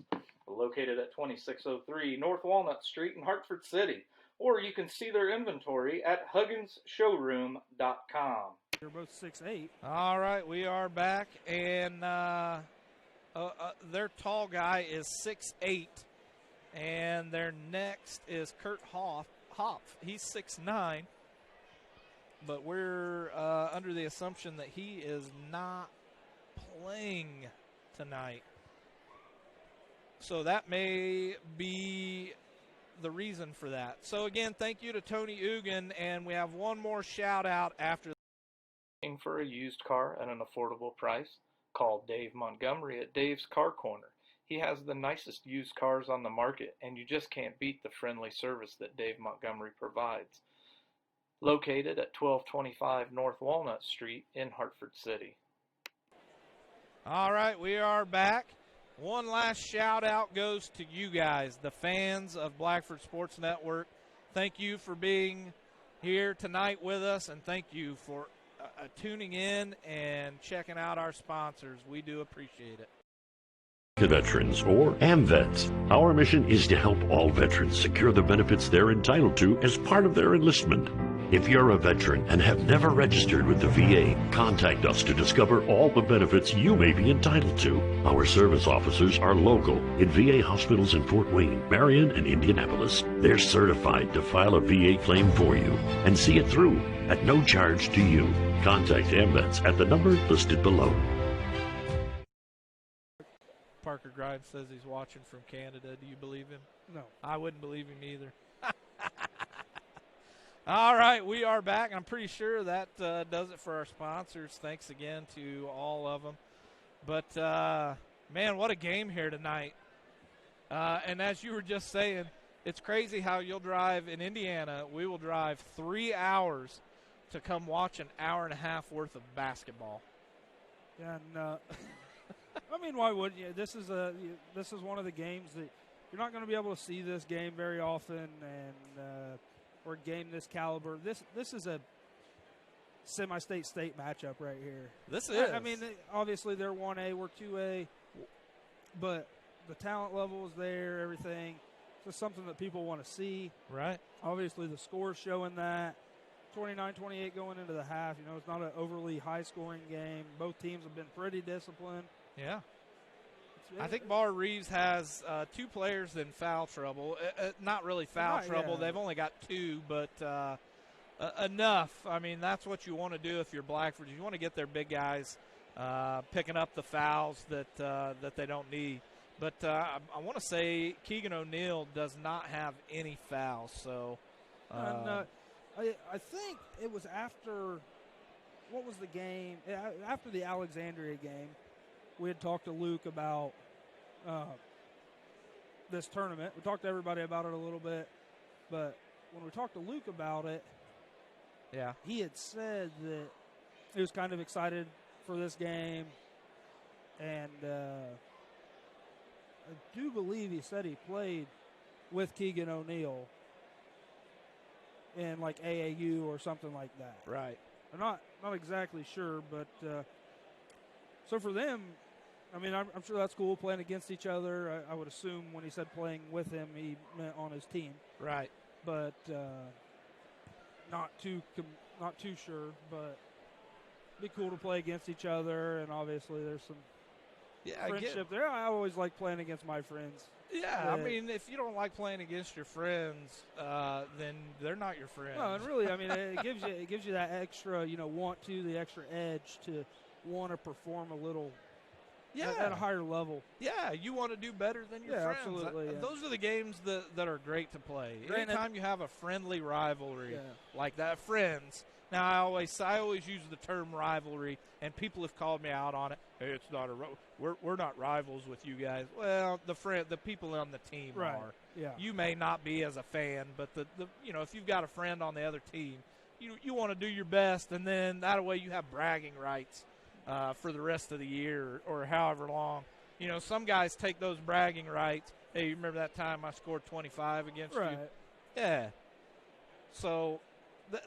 Located at 2603 North Walnut Street in Hartford City, or you can see their inventory at hugginsshowroom.com. They're both 6'8". All right, we are back, and their tall guy is 6'8", and their next is Kurt Hopf. He's 6'9", but we're under the assumption that he is not playing tonight. So that may be the reason for that. So, again, thank you to Tony Ugan, and we have one more shout-out after. Looking for a used car at an affordable price? Call Dave Montgomery at Dave's Car Corner. He has the nicest used cars on the market, and you just can't beat the friendly service that Dave Montgomery provides. Located at 1225 North Walnut Street in Hartford City. All right, we are back. One last shout-out goes to you guys, the fans of Blackford Sports Network. Thank you for being here tonight with us, and thank you for tuning in and checking out our sponsors. We do appreciate it. Veterans or AMVETS. Our mission is to help all veterans secure the benefits they're entitled to as part of their enlistment. If you're a veteran and have never registered with the VA, contact us to discover all the benefits you may be entitled to. Our service officers are local in VA hospitals in Fort Wayne, Marion, and Indianapolis. They're certified to file a VA claim for you and see it through at no charge to you. Contact AMVETS at the number listed below. Parker Grimes says he's watching from Canada. Do you believe him? No. I wouldn't believe him either. All right, we are back. I'm pretty sure that does it for our sponsors. Thanks again to all of them. But, man, what a game here tonight. And as you were just saying, it's crazy how you'll drive in Indiana. We will drive 3 hours to come watch an hour and a half worth of basketball. Yeah, and I mean, why wouldn't you? This is one of the games that you're not going to be able to see this game very often, and or a game this caliber. This is a semi-state matchup right here. This is. I mean, obviously they're 1A, we're 2A, but the talent level is there. Everything. It's something that people want to see. Right. Obviously, the score's showing that. 29-28 going into the half. You know, it's not an overly high-scoring game. Both teams have been pretty disciplined. Yeah. I think Barr Reeves has 2 players in foul trouble. Not really foul trouble. Yeah. They've only got 2, but enough. I mean, that's what you want to do if you're Blackford. You want to get their big guys picking up the fouls that they don't need. But I want to say Keegan O'Neill does not have any fouls. So I think it was after – what was the game? After the Alexandria game, we had talked to Luke about this tournament. We talked to everybody about it a little bit. But when we talked to Luke about it, yeah, he had said that he was kind of excited for this game. And I do believe he said he played with Keegan O'Neill in like AAU or something like that. Right. I'm not exactly sure, but so for them, I mean, I'm sure that's cool playing against each other. I would assume when he said playing with him, he meant on his team. Right. But not too sure. But it'd be cool to play against each other, and obviously there's some friendship there. I always like playing against my friends. Yeah, I mean, if you don't like playing against your friends, then they're not your friends. No, and really, I mean, it gives you that extra, the extra edge to want to perform a little, at a higher level. Yeah, you want to do better than your friends. Absolutely. Those are the games that are great to play. Anytime you have a friendly rivalry like that, friends. Now, I always use the term rivalry, and people have called me out on it. Hey, it's not we're not rivals with you guys. Well, the people on the team are. Yeah. You may not be as a fan, but if you've got a friend on the other team, you want to do your best, and then that way you have bragging rights for the rest of the year or however long. Some guys take those bragging rights. Hey, you remember that time I scored 25 against you? Yeah. So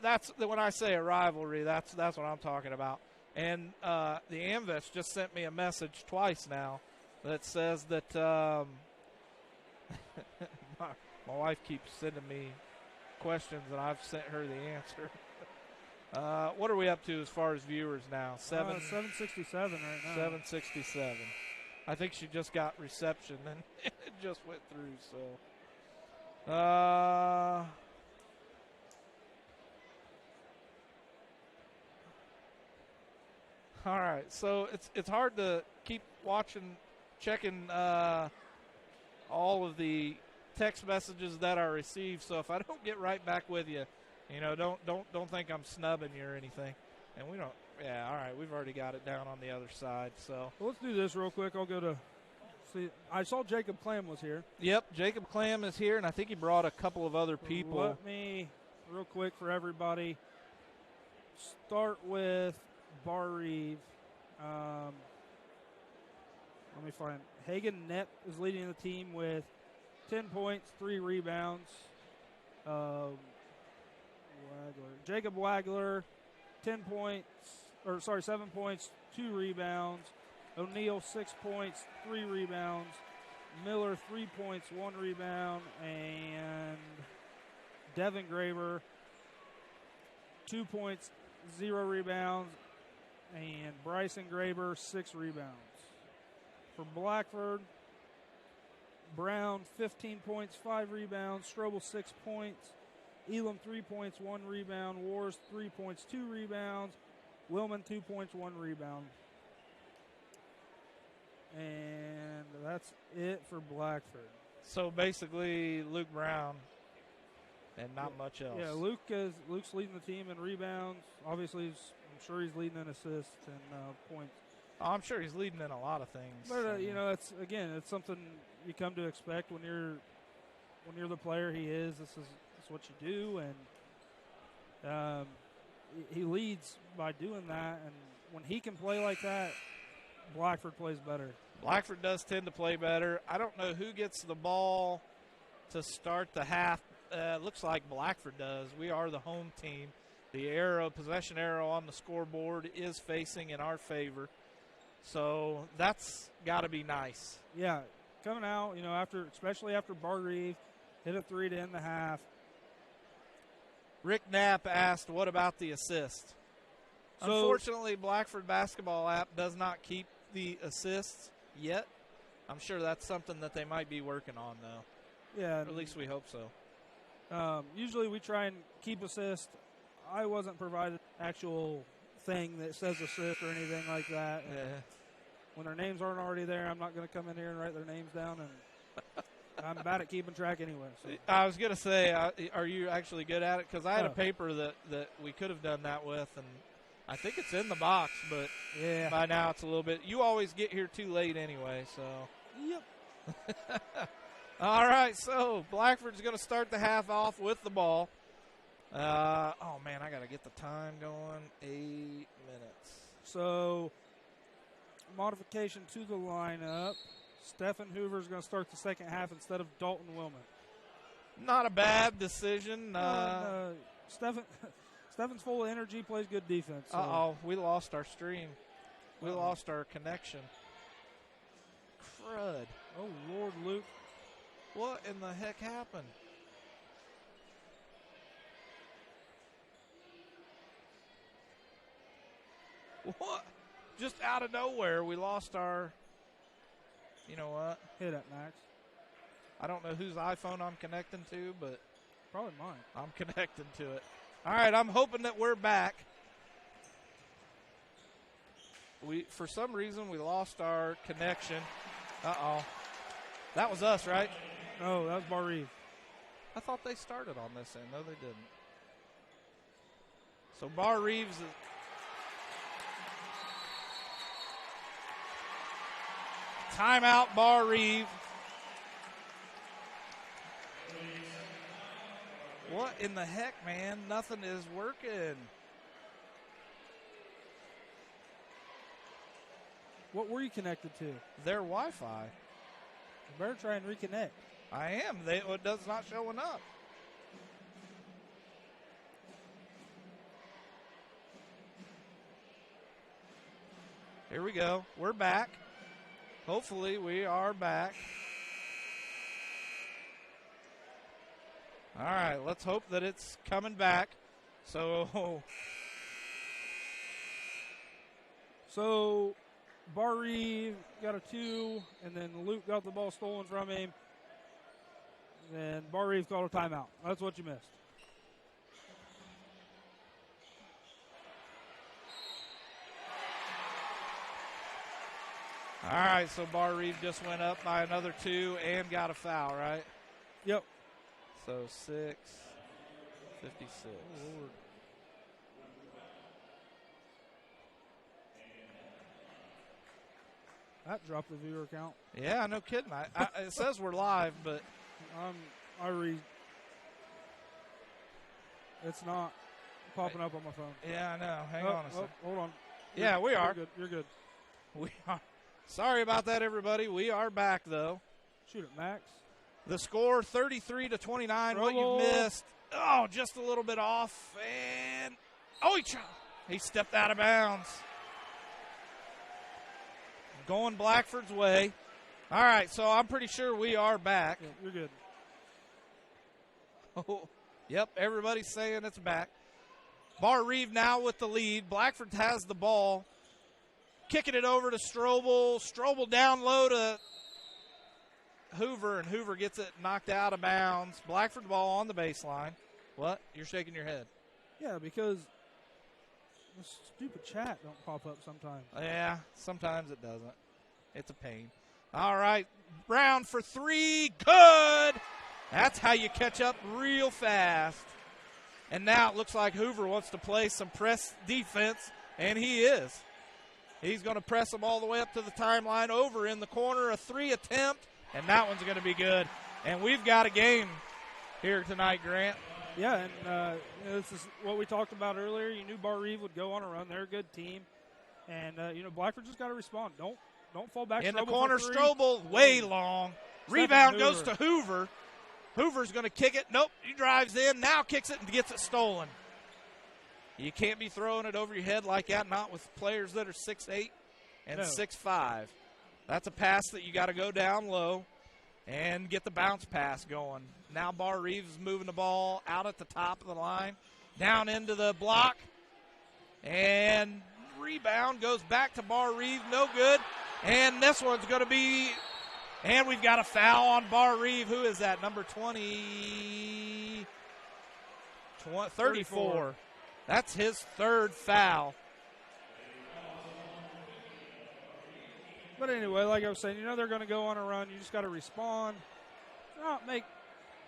that's when I say a rivalry. That's what I'm talking about. And the AMVETS just sent me a message twice now that says that my wife keeps sending me questions, and I've sent her the answer. What are we up to as far as viewers now? 767 right now. 767. I think she just got reception, and it just went through. So, all right, so it's hard to keep checking all of the text messages that I receive. So if I don't get right back with you, don't think I'm snubbing you or anything. And we don't. Yeah, all right, we've already got it down on the other side. So let's do this real quick. I'll go to see. I saw Jacob Clam was here. Yep, Jacob Clam is here, and I think he brought a couple of other people. Let me real quick for everybody start with Barr Reeves. Let me find Hagen Knepp is leading the team with 10 points, 3 rebounds. Jacob Wagler, 7 points, 2 rebounds. O'Neal, 6 points, 3 rebounds. Miller, 3 points, 1 rebound. And Devin Graber, 2 points, 0 rebounds. And Bryson Graber, 6 rebounds. For Blackford, Brown, 15 points, 5 rebounds. Strobel, 6 points. Elam, 3 points, 1 rebound. Wars, 3 points, 2 rebounds. Willman, 2 points, 1 rebound. And that's it for Blackford. So basically, Luke Brown and not much else. Yeah, Luke's leading the team in rebounds. Obviously, I'm sure he's leading in assists and points. I'm sure he's leading in a lot of things. But it's something you come to expect when you're the player he is. This is what you do, and he leads by doing that. And when he can play like that, Blackford plays better. Blackford does tend to play better. I don't know who gets the ball to start the half. Looks like Blackford does. We are the home team. The possession arrow on the scoreboard is facing in our favor. So that's got to be nice. Yeah, coming out, especially after Barr Reeves hit a 3 to end the half. Rick Knapp asked, what about the assist? So, unfortunately, Blackford Basketball app does not keep the assists yet. I'm sure that's something that they might be working on, though. Yeah. Or at least we hope so. Usually we try and keep assist. I wasn't provided actual thing that says assist or anything like that. Yeah. When their names aren't already there, I'm not going to come in here and write their names down, and I'm bad at keeping track anyway. So. I was going to say, are you actually good at it? Because I had a paper that we could have done that with, and I think it's in the box, but yeah, by now it's a little bit. You always get here too late anyway, so. Yep. All right, so Blackford's going to start the half off with the ball. Oh, man, I got to get the time going. 8 minutes. So, modification to the lineup. Stephen Hoover's going to start the second half instead of Dalton Willman. Not a bad decision. Stefan's full of energy, plays good defense. So. Uh-oh, we lost our stream. We lost our connection. Crud. Oh, Lord, Luke. What in the heck happened? What? Just out of nowhere, we lost our... You know what? Hit it, Max. I don't know whose iPhone I'm connecting to, but... Probably mine. I'm connecting to it. All right, I'm hoping that we're back. For some reason, we lost our connection. Uh-oh. That was us, right? No, that was Barr Reeves. I thought they started on this end. No, they didn't. So Barr Reeves... Timeout, Barr Reeves. What in the heck, man? Nothing is working. What were you connected to? Their Wi-Fi. You better try and reconnect. I am. It does not showing up. Here we go. We're back. Hopefully we are back. All right, let's hope that it's coming back. So Barr Reeves got a 2, and then Luke got the ball stolen from him. Then Barr Reeves called a timeout. That's what you missed. all right, so Barr Reeves just went up by another 2 and got a foul, right? Yep. So 6:56. Oh, Lord. That dropped the viewer count. Yeah, no kidding. It says we're live, but it's not popping up on my phone. Yeah, I know. Hang on a second. Hold on. Yeah, we are. You're good. We are. Sorry about that, everybody. We are back, though. Shoot it, Max. The score, 33-29. What you missed. Oh, just a little bit off. And, he stepped out of bounds. going Blackford's way. All right, so I'm pretty sure we are back. Yeah, you're good. Oh, yep, everybody's saying it's back. Barr Reeves now with the lead. Blackford has the ball. Kicking it over to Strobel. Strobel down low to Hoover, and Hoover gets it knocked out of bounds. Blackford ball on the baseline. What? You're shaking your head. Yeah, because the stupid chat don't pop up sometimes. Yeah, sometimes it doesn't. It's a pain. All right, Brown for three. Good. That's how you catch up real fast. And now it looks like Hoover wants to play some press defense, and he is. He's going to press them all the way up to the timeline. Over in the corner, a three attempt, and that one's going to be good. And we've got a game here tonight, Grant. Yeah, and this is what we talked about earlier. You knew Barr Reeves would go on a run. They're a good team. And, Blackford just got to respond. Don't fall back. In Strobel the corner, for three. Strobel, way long. Rebound goes to Hoover. Hoover's going to kick it. Nope, he drives in, now kicks it and gets it stolen. You can't be throwing it over your head like that, not with players that are 6'8" and 6'5". That's a pass that you got to go down low and get the bounce pass going. Now Barr Reeves is moving the ball out at the top of the line, down into the block, and rebound goes back to Barr Reeves, no good. And this one's going to be, and we've got a foul on Barr Reeves. Who is that? Number 34. That's his third foul. But anyway, like I was saying, they're going to go on a run. You just got to respond. Not make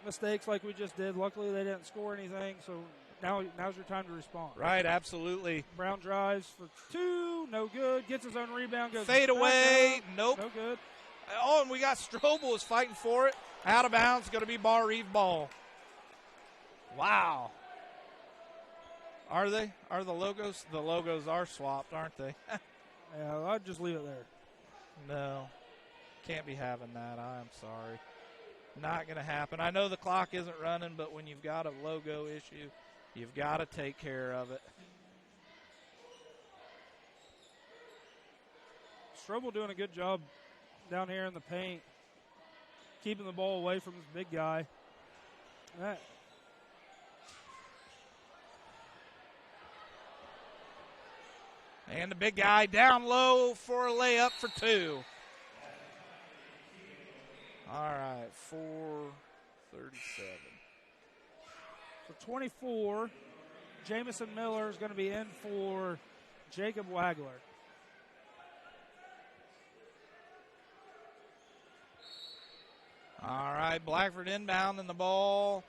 mistakes like we just did. Luckily, they didn't score anything, so now's your time to respond. Right, absolutely. Brown drives for two, no good. Gets his own rebound, goes fade away, nope. No good. Oh, and we got Strobel is fighting for it. Out of bounds, going to be Barr Reeves ball. Wow. Are they? Are the logos? The logos are swapped, aren't they? Yeah, I'd just leave it there. No. Can't be having that. I'm sorry. Not going to happen. I know the clock isn't running, but when you've got a logo issue, you've got to take care of it. Strobel doing a good job down here in the paint, keeping the ball away from this big guy. And the big guy down low for a layup for two. All right, 4:37. So 24, Jamison Miller is going to be in for Jacob Wagler. All right, Blackford inbound in the ball.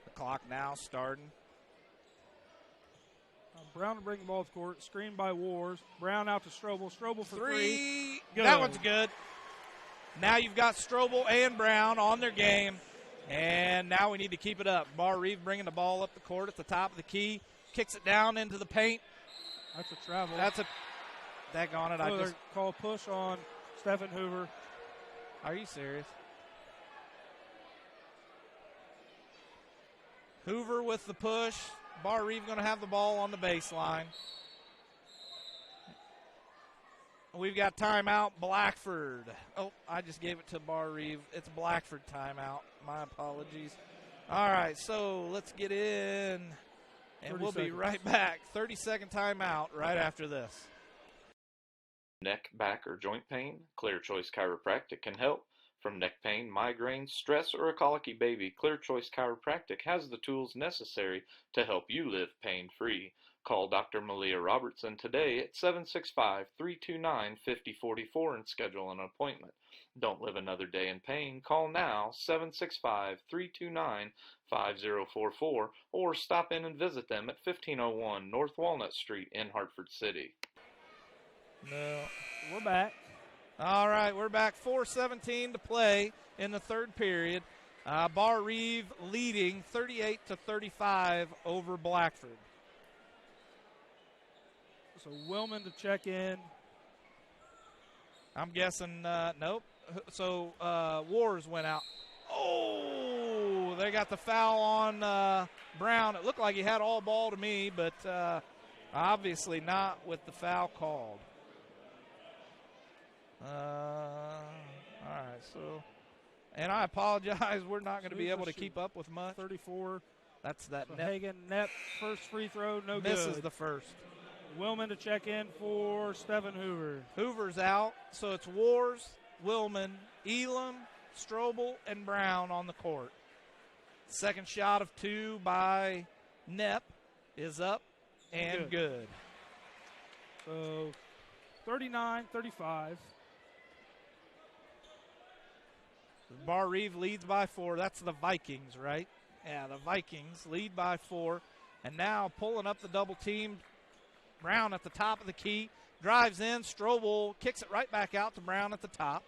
The clock now starting. Brown to bring the ball to court. Screen by Wars. Brown out to Strobel. Strobel for three. Good. That one's good. Now you've got Strobel and Brown on their game. And now we need to keep it up. Barr Reeves bringing the ball up the court at the top of the key. Kicks it down into the paint. That's a travel. Daggone it. I just call push on Stephen Hoover. Are you serious? Hoover with the push. Barr Reeves going to have the ball on the baseline. We've got timeout, Blackford. Oh, I just gave it to Barr Reeves. It's Blackford timeout. My apologies. All right, so let's get in, and we'll be right back. 30-second timeout right after this. Neck, back, or joint pain? Clear Choice Chiropractic can help. From neck pain, migraine, stress, or a colicky baby, Clear Choice Chiropractic has the tools necessary to help you live pain-free. Call Dr. Malia Robertson today at 765-329-5044 and schedule an appointment. Don't live another day in pain. Call now, 765-329-5044, or stop in and visit them at 1501 North Walnut Street in Hartford City. No. We're back. All right, we're back. 4:17 to play in the third period. Barr Reeves leading 38-35 over Blackford. So Willman to check in. I'm guessing nope. So Wars went out. Oh, they got the foul on Brown. It looked like he had all ball to me, but obviously not with the foul called. All right, so, and I apologize, we're not going to be able to keep up with much. 34. That's that so net. Hagan, net first free throw, no Misses good. the first. Willman to check in for Stephen Hoover. Hoover's out, so it's Wars, Willman, Elam, Strobel, and Brown on the court. Second shot of 2 by Knepp is up and good. So 39-35. Barr Reeves leads by 4. That's the Vikings, right? Yeah, the Vikings lead by 4. And now pulling up the double team. Brown at the top of the key. Drives in. Strobel kicks it right back out to Brown at the top.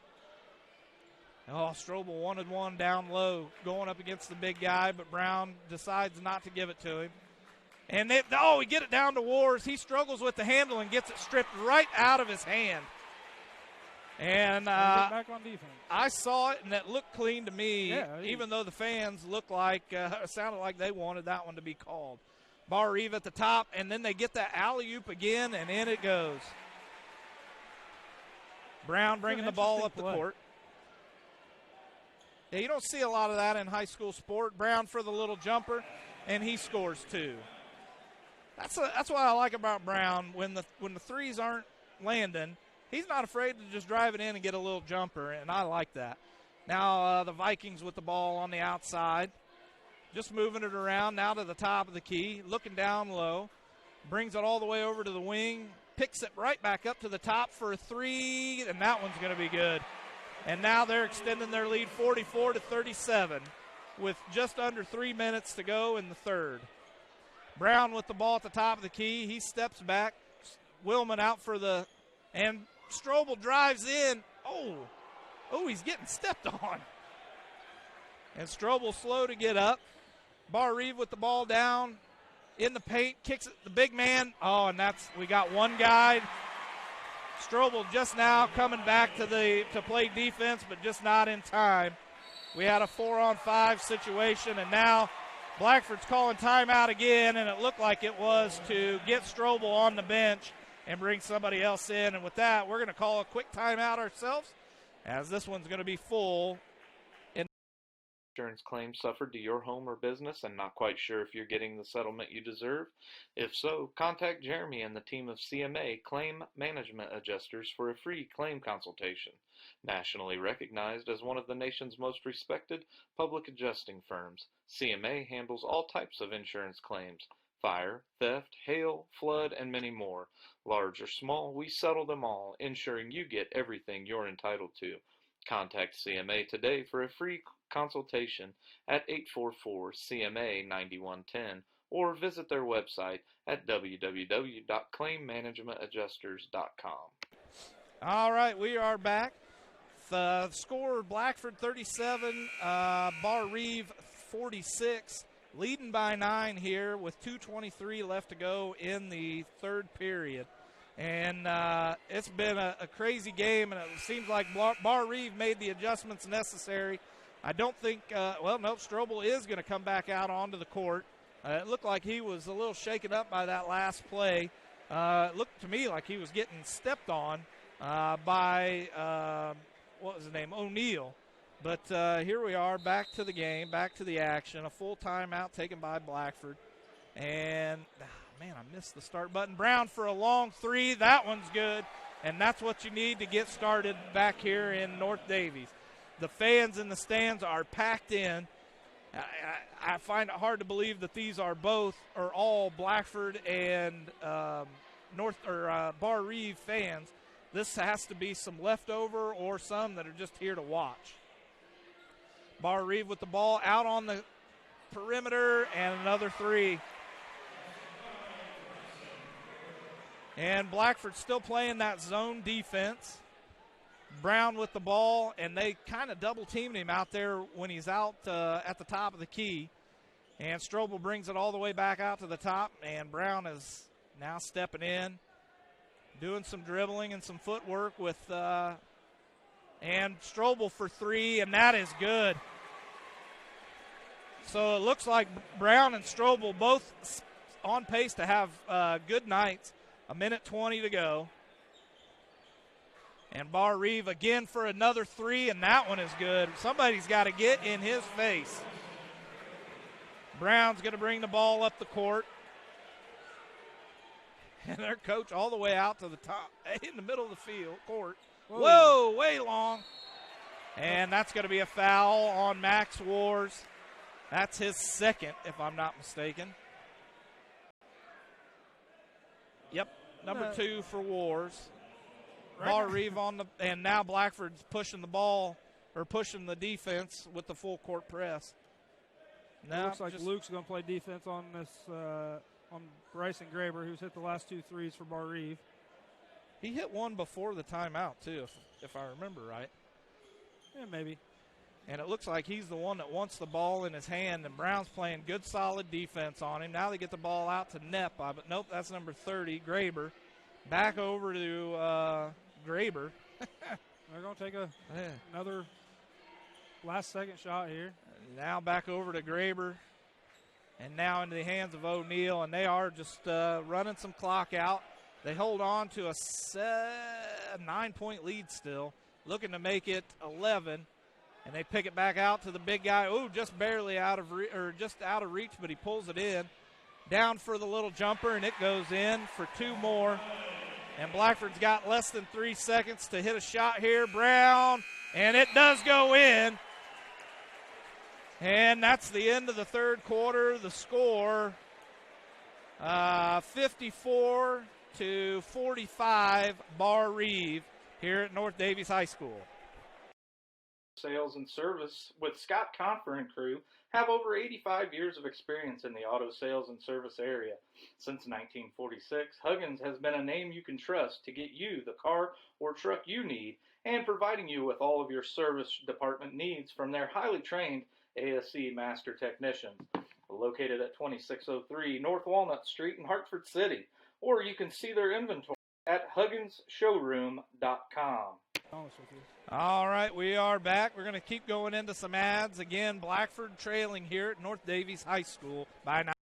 Oh, Strobel wanted one down low going up against the big guy, but Brown decides not to give it to him. And we get it down to Wars. He struggles with the handle and gets it stripped right out of his hand. And back on defense. I saw it, and it looked clean to me, Yeah, even though the fans looked like, sounded like they wanted that one to be called. Barr Reeves at the top, and then they get that alley-oop again, and in it goes. Brown bringing the ball up the court. Yeah, you don't see a lot of that in high school sport. Brown for the little jumper, and he scores 2. That's what I like about Brown. When the threes aren't landing, he's not afraid to just drive it in and get a little jumper, and I like that. Now the Vikings with the ball on the outside, just moving it around now to the top of the key, looking down low, brings it all the way over to the wing, picks it right back up to the top for a 3, and that one's going to be good. And now they're extending their lead 44-37 with just under 3 minutes to go in the third. Brown with the ball at the top of the key. He steps back. Willman out and Strobel drives in. Oh, he's getting stepped on. And Strobel slow to get up. Barr Reeves with the ball down in the paint, kicks it, the big man. Oh, and we got one guy. Strobel just now coming back to play defense, but just not in time. We had a 4-on-5 situation, and now Blackford's calling timeout again, and it looked like it was to get Strobel on the bench and bring somebody else in. And with that, we're going to call a quick timeout ourselves, as this one's going to be full. Insurance claim suffered to your home or business and not quite sure if you're getting the settlement you deserve? If so, contact Jeremy and the team of CMA Claim Management Adjusters for a free claim consultation. Nationally recognized as one of the nation's most respected public adjusting firms, CMA handles all types of insurance claims: fire, theft, hail, flood, and many more. Large or small, we settle them all, ensuring you get everything you're entitled to. Contact CMA today for a free consultation at 844-CMA-9110 or visit their website at www.claimmanagementadjusters.com. All right, we are back. The score, Blackford 37, Barr Reeves 46, leading by 9 here with 2:23 left to go in the third period. And it's been a crazy game, and it seems like Barr Reeves made the adjustments necessary. I don't think, Strobel is going to come back out onto the court. It looked like he was a little shaken up by that last play. It looked to me like he was getting stepped on by, what was his name, O'Neill. But here we are, back to the game, back to the action. A full timeout taken by Blackford. And, man, I missed the start button. Brown for a long 3. That one's good. And that's what you need to get started back here in North Davies. The fans in the stands are packed in. I find it hard to believe that these are all Blackford and Barr Reeves fans. This has to be some leftover or some that are just here to watch. Barr Reeves with the ball out on the perimeter, and another 3. And Blackford still playing that zone defense. Brown with the ball, and they kind of double-teamed him out there when he's out at the top of the key. And Strobel brings it all the way back out to the top, and Brown is now stepping in, doing some dribbling and some footwork with and Strobel for 3, and that is good. So it looks like Brown and Strobel both on pace to have good nights. 1:20 to go. And Barr Reeves again for another three, and that one is good. Somebody's got to get in his face. Brown's going to bring the ball up the court. And their coach all the way out to the top, in the middle of the field, court. Whoa, way long. And that's going to be a foul on Max Wars. That's his second, if I'm not mistaken. Yep, number 2 for Wars. Barr Reeves on the, and now Blackford's pushing the ball, or pushing the defense with the full court press. Now, it looks like Luke's going to play defense on this, on Bryson Graber, who's hit the last 2 threes for Barr Reeves. He hit one before the timeout, too, if I remember right. Yeah, maybe. And it looks like he's the one that wants the ball in his hand, and Brown's playing good, solid defense on him. Now they get the ball out to Nepp, but nope, that's number 30, Graber. Back over to Graber. They're going to take another last-second shot here. Now back over to Graber, and now into the hands of O'Neal, and they are just running some clock out. They hold on to a 9-point lead still, looking to make it 11. And they pick it back out to the big guy. Ooh, just barely out of reach, but he pulls it in. Down for the little jumper, and it goes in for 2 more. And Blackford's got less than 3 seconds to hit a shot here. Brown, and it does go in. And that's the end of the third quarter. The score, 54-45, Barr Reeves here at North Davies High School. Sales and service with Scott Confer and crew have over 85 years of experience in the auto sales and service area. Since 1946, Huggins has been a name you can trust to get you the car or truck you need and providing you with all of your service department needs from their highly trained ASE master technicians. Located at 2603 North Walnut Street in Hartford City, or you can see their inventory at hugginsshowroom.com. All right, we are back. We're going to keep going into some ads. Again, Blackford trailing here at North Davies High School by 9.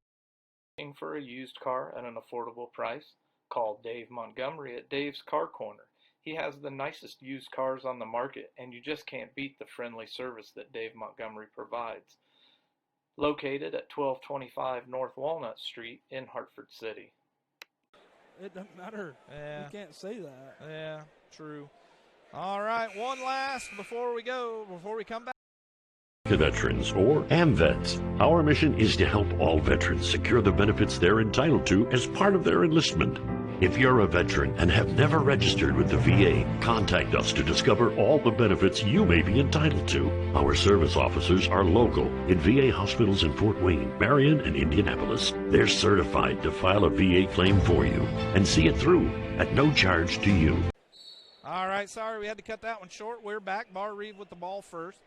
Looking for a used car at an affordable price? Call Dave Montgomery at Dave's Car Corner. He has the nicest used cars on the market, and you just can't beat the friendly service that Dave Montgomery provides. Located at 1225 North Walnut Street in Hartford City. It doesn't matter. Yeah. You can't say that. Yeah, true. All right, one last before we come back. To veterans or AmVets, our mission is to help all veterans secure the benefits they're entitled to as part of their enlistment. If you're a veteran and have never registered with the VA, contact us to discover all the benefits you may be entitled to. Our service officers are local in VA hospitals in Fort Wayne, Marion, and Indianapolis. They're certified to file a VA claim for you and see it through at no charge to you. All right, sorry we had to cut that one short. We're back. Barr Reeves with the ball first.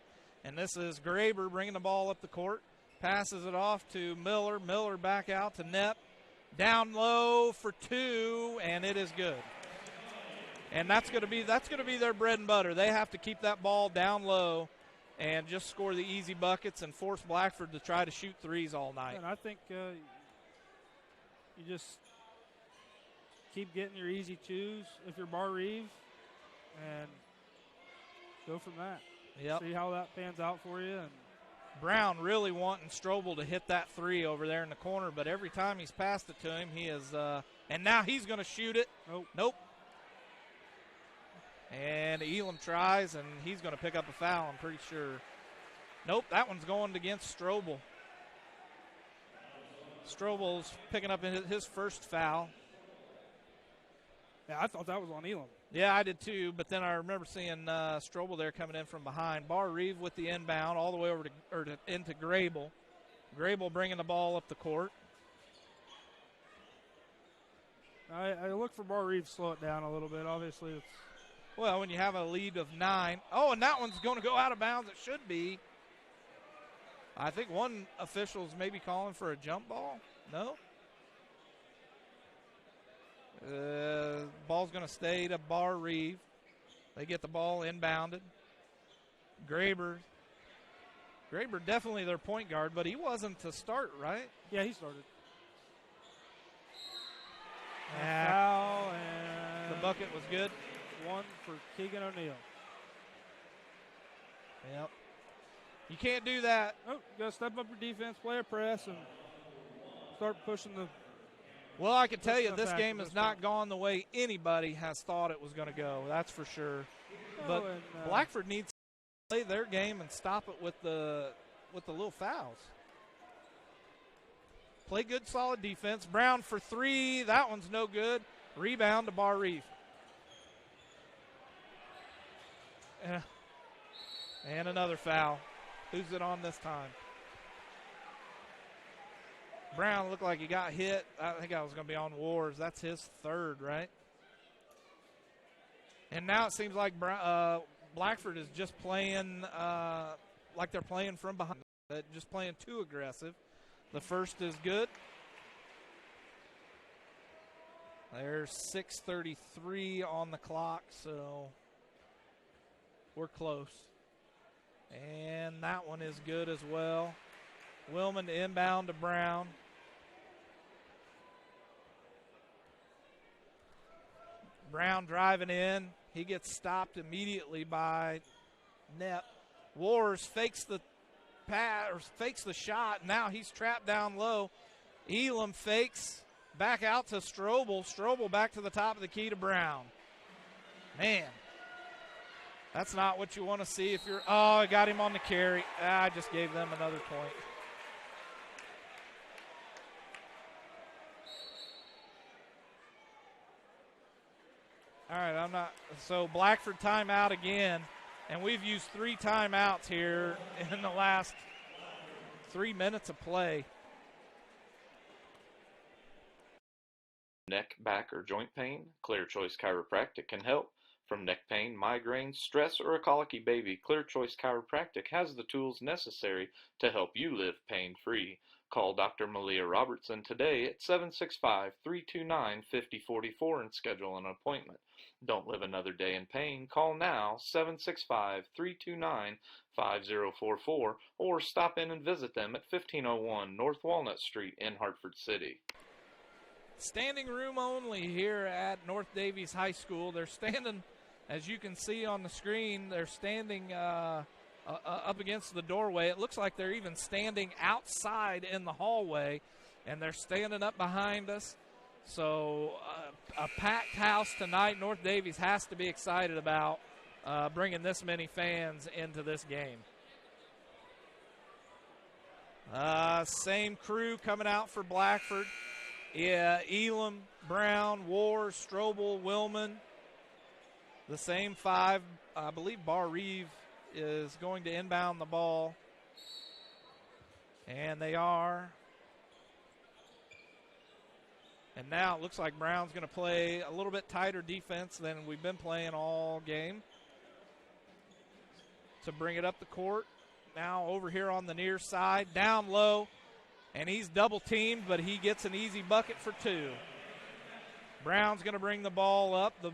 And this is Graber bringing the ball up the court. Passes it off to Miller. Miller back out to Nepp. Down low for 2, and it is good. And that's going to be their bread and butter. They have to keep that ball down low and just score the easy buckets and force Blackford to try to shoot threes all night. And I think you just keep getting your easy 2s if you're Barr Reeves and go from that. Yep. See how that pans out for you. And Brown really wanting Strobel to hit that 3 over there in the corner, but every time he's passed it to him, he is and now he's going to shoot it. Nope. And Elam tries, and he's going to pick up a foul, I'm pretty sure. Nope, that one's going against Strobel. Strobel's picking up his first foul. Yeah, I thought that was on Elam. Yeah, I did too, but then I remember seeing Strobel there coming in from behind. Barr Reeves with the inbound all the way over into Grable. Grable bringing the ball up the court. I look for Barr Reeves to slow it down a little bit. Obviously, it's well, when you have a lead of 9. Oh, and that one's going to go out of bounds. It should be. I think one official's maybe calling for a jump ball. No? Ball's going to stay to Barr Reeves. They get the ball inbounded. Graber definitely their point guard, but he wasn't to start, right? Yeah, he started. Foul, and the bucket was good. one for Keegan O'Neill. Yep. You can't do that. Oh, you got to step up your defense, play a press, and start pushing the. Well, I can tell you this game has not gone the way anybody has thought it was going to go. That's for sure. But Blackford needs to play their game and stop it with the little fouls. Play good, solid defense. Brown for three. That one's no good. Rebound to Barr Reeves. And another foul. Who's it on this time? Brown looked like he got hit. I think I was going to be on Wars. That's his third, right? And now it seems like Blackford is just playing like they're playing from behind. Just playing too aggressive. The first is good. There's 6:33 on the clock, so we're close. And that one is good as well. Willman to inbound to Brown. Brown driving in. He gets stopped immediately by Knepp. Wars fakes the pass or fakes the shot. Now he's trapped down low. Elam fakes back out to Strobel. Strobel back to the top of the key to Brown. Man, that's not what you want to see if you're. Oh, I got him on the carry. I just gave them another point. All right, I'm not. So Blackford timeout again, and we've used 3 timeouts here in the last 3 minutes of play. Neck, back, or joint pain? Clear Choice Chiropractic can help. From neck pain, migraines, stress, or a colicky baby, Clear Choice Chiropractic has the tools necessary to help you live pain-free. Call Dr. Malia Robertson today at 765-329-5044 and schedule an appointment. Don't live another day in pain. Call now, 765-329-5044, or stop in and visit them at 1501 North Walnut Street in Hartford City. Standing room only here at North Davies High School. They're standing, as you can see on the screen, they're standing up against the doorway. It looks like they're even standing outside in the hallway, and they're standing up behind us. So a packed house tonight. North Davies has to be excited about bringing this many fans into this game. Same crew coming out for Blackford. Yeah, Elam, Brown, Wars, Strobel, Willman. The same 5. I believe Barr Reeves is going to inbound the ball. And they are. And now it looks like Brown's going to play a little bit tighter defense than we've been playing all game to bring it up the court. Now over here on the near side, down low. And he's double-teamed, but he gets an easy bucket for 2. Brown's going to bring the ball up. The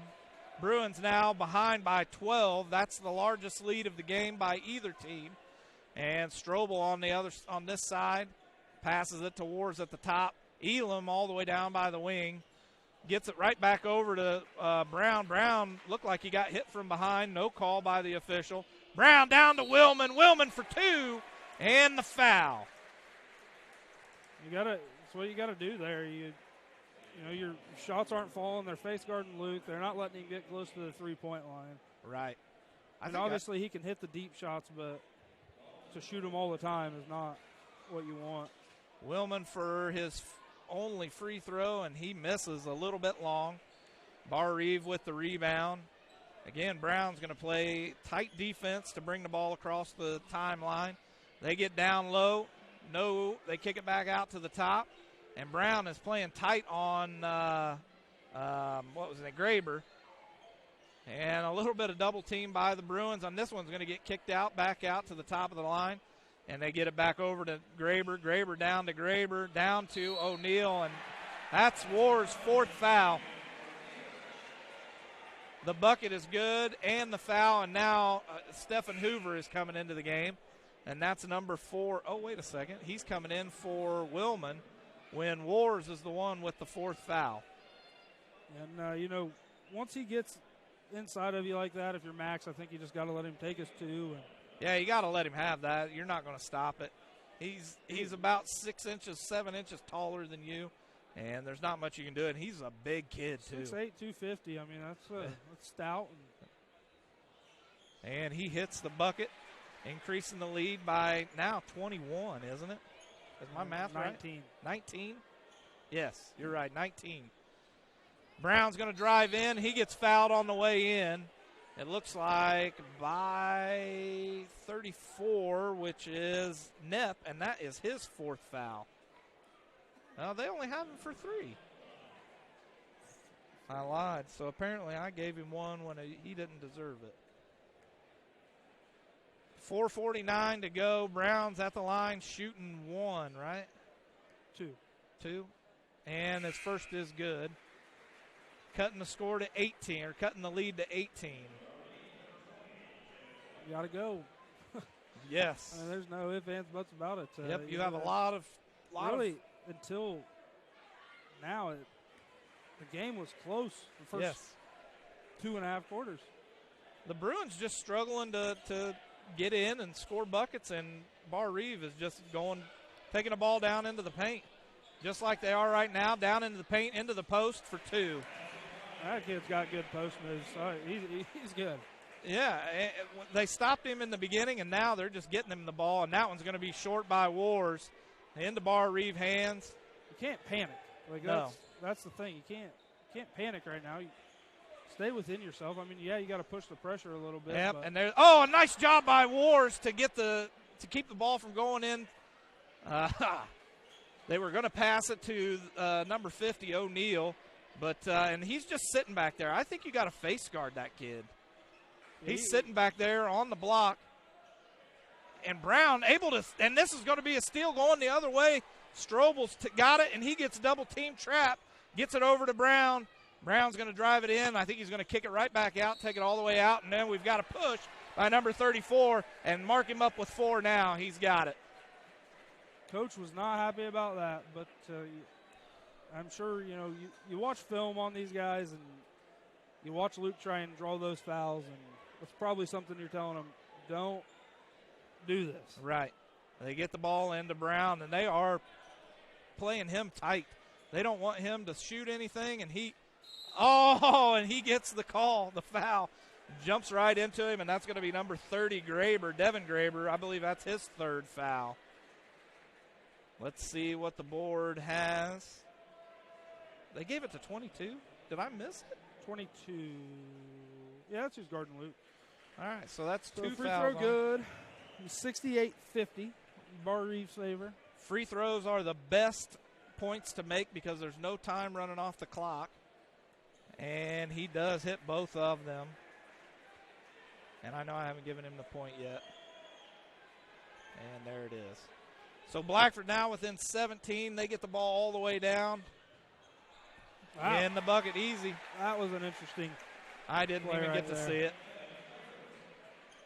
Bruins now behind by 12. That's the largest lead of the game by either team. And Strobel on this side passes it to Wars at the top. Elam all the way down by the wing. Gets it right back over to Brown. Brown looked like he got hit from behind. No call by the official. Brown down to Willman. Willman for 2. And the foul. That's what you gotta do there. You know, your shots aren't falling. They're face guarding Luke. They're not letting him get close to the 3-point line. Right. And obviously he can hit the deep shots, but to shoot them all the time is not what you want. Willman for his only free throw, and he misses a little bit long. Barr Reeves with the rebound. Again, Brown's going to play tight defense to bring the ball across the timeline. They get down low. No, they kick it back out to the top. And Brown is playing tight on, Graber. And a little bit of double team by the Bruins on this one's going to get kicked out, back out to the top of the line. And they get it back over to Graber. Graber down to Graber, down to O'Neill. And that's Ward's 4th foul. The bucket is good and the foul. And now Stephen Hoover is coming into the game. And that's number 4. Oh, wait a second. He's coming in for Willman when Wars is the one with the 4th foul. And, once he gets inside of you like that, if you're Max, I think you just got to let him take his 2. And yeah, you got to let him have that. You're not going to stop it. He's about 6 inches, 7 inches taller than you, and there's not much you can do. And he's a big kid too. 6'8", 250. I mean, that's stout. And he hits the bucket, increasing the lead by now 21, isn't it? Is my math 19. Right? 19? Yes, you're right, 19. Brown's going to drive in. He gets fouled on the way in. It looks like by 34, which is Nepp, and that is his 4th foul. Well, they only have him for 3. I lied. So apparently I gave him 1 when he didn't deserve it. 4:49 to go. Brown's at the line shooting 1, right? 2. And his first is good. Cutting the score to 18, or cutting the lead to 18. You got to go. Yes. I mean, there's no ifs, ands, buts about it. Yep, you have a lot of until now, the game was close the first 2.5 quarters. The Bruins just struggling to get in and score buckets, and Barr Reeves is just taking the ball down into the paint, just like they are right now, down into the paint, into the post for 2. That kid's got good post moves. He's good. Yeah, they stopped him in the beginning, and now they're just getting him the ball, and that one's going to be short by Wars. Into Barr Reeves' hands. You can't panic. That's the thing. You can't panic right now. You stay within yourself. I mean, yeah, you got to push the pressure a little bit. Yep, and there's a nice job by Wars to keep the ball from going in. They were going to pass it to number 50, O'Neal, but and he's just sitting back there. I think you got to face guard that kid. He's sitting back there on the block. And Brown able to, and this is going to be a steal going the other way. Strobel's got it, and he gets double team trap, gets it over to Brown. Brown's going to drive it in. I think he's going to kick it right back out, take it all the way out, and then we've got a push by number 34 and mark him up with 4 now. He's got it. Coach was not happy about that, but I'm sure, you watch film on these guys, and you watch Luke try and draw those fouls, and it's probably something you're telling them, don't do this. Right. They get the ball into Brown, and they are playing him tight. They don't want him to shoot anything, and he gets the call, the foul. Jumps right into him, and that's going to be number 30, Devin Graber. I believe that's his 3rd foul. Let's see what the board has. They gave it to 22. Did I miss it? 22. Yeah, that's who's guarding Luke. All right, so that's 2 free fouls. Throw good. 68-50. Barr Reeves' favor. Free throws are the best points to make because there's no time running off the clock. And he does hit both of them. And I know I haven't given him the point yet. And there it is. So Blackford now within 17. They get the ball all the way down. Wow. In the bucket, easy. That was an interesting I didn't even get to see it.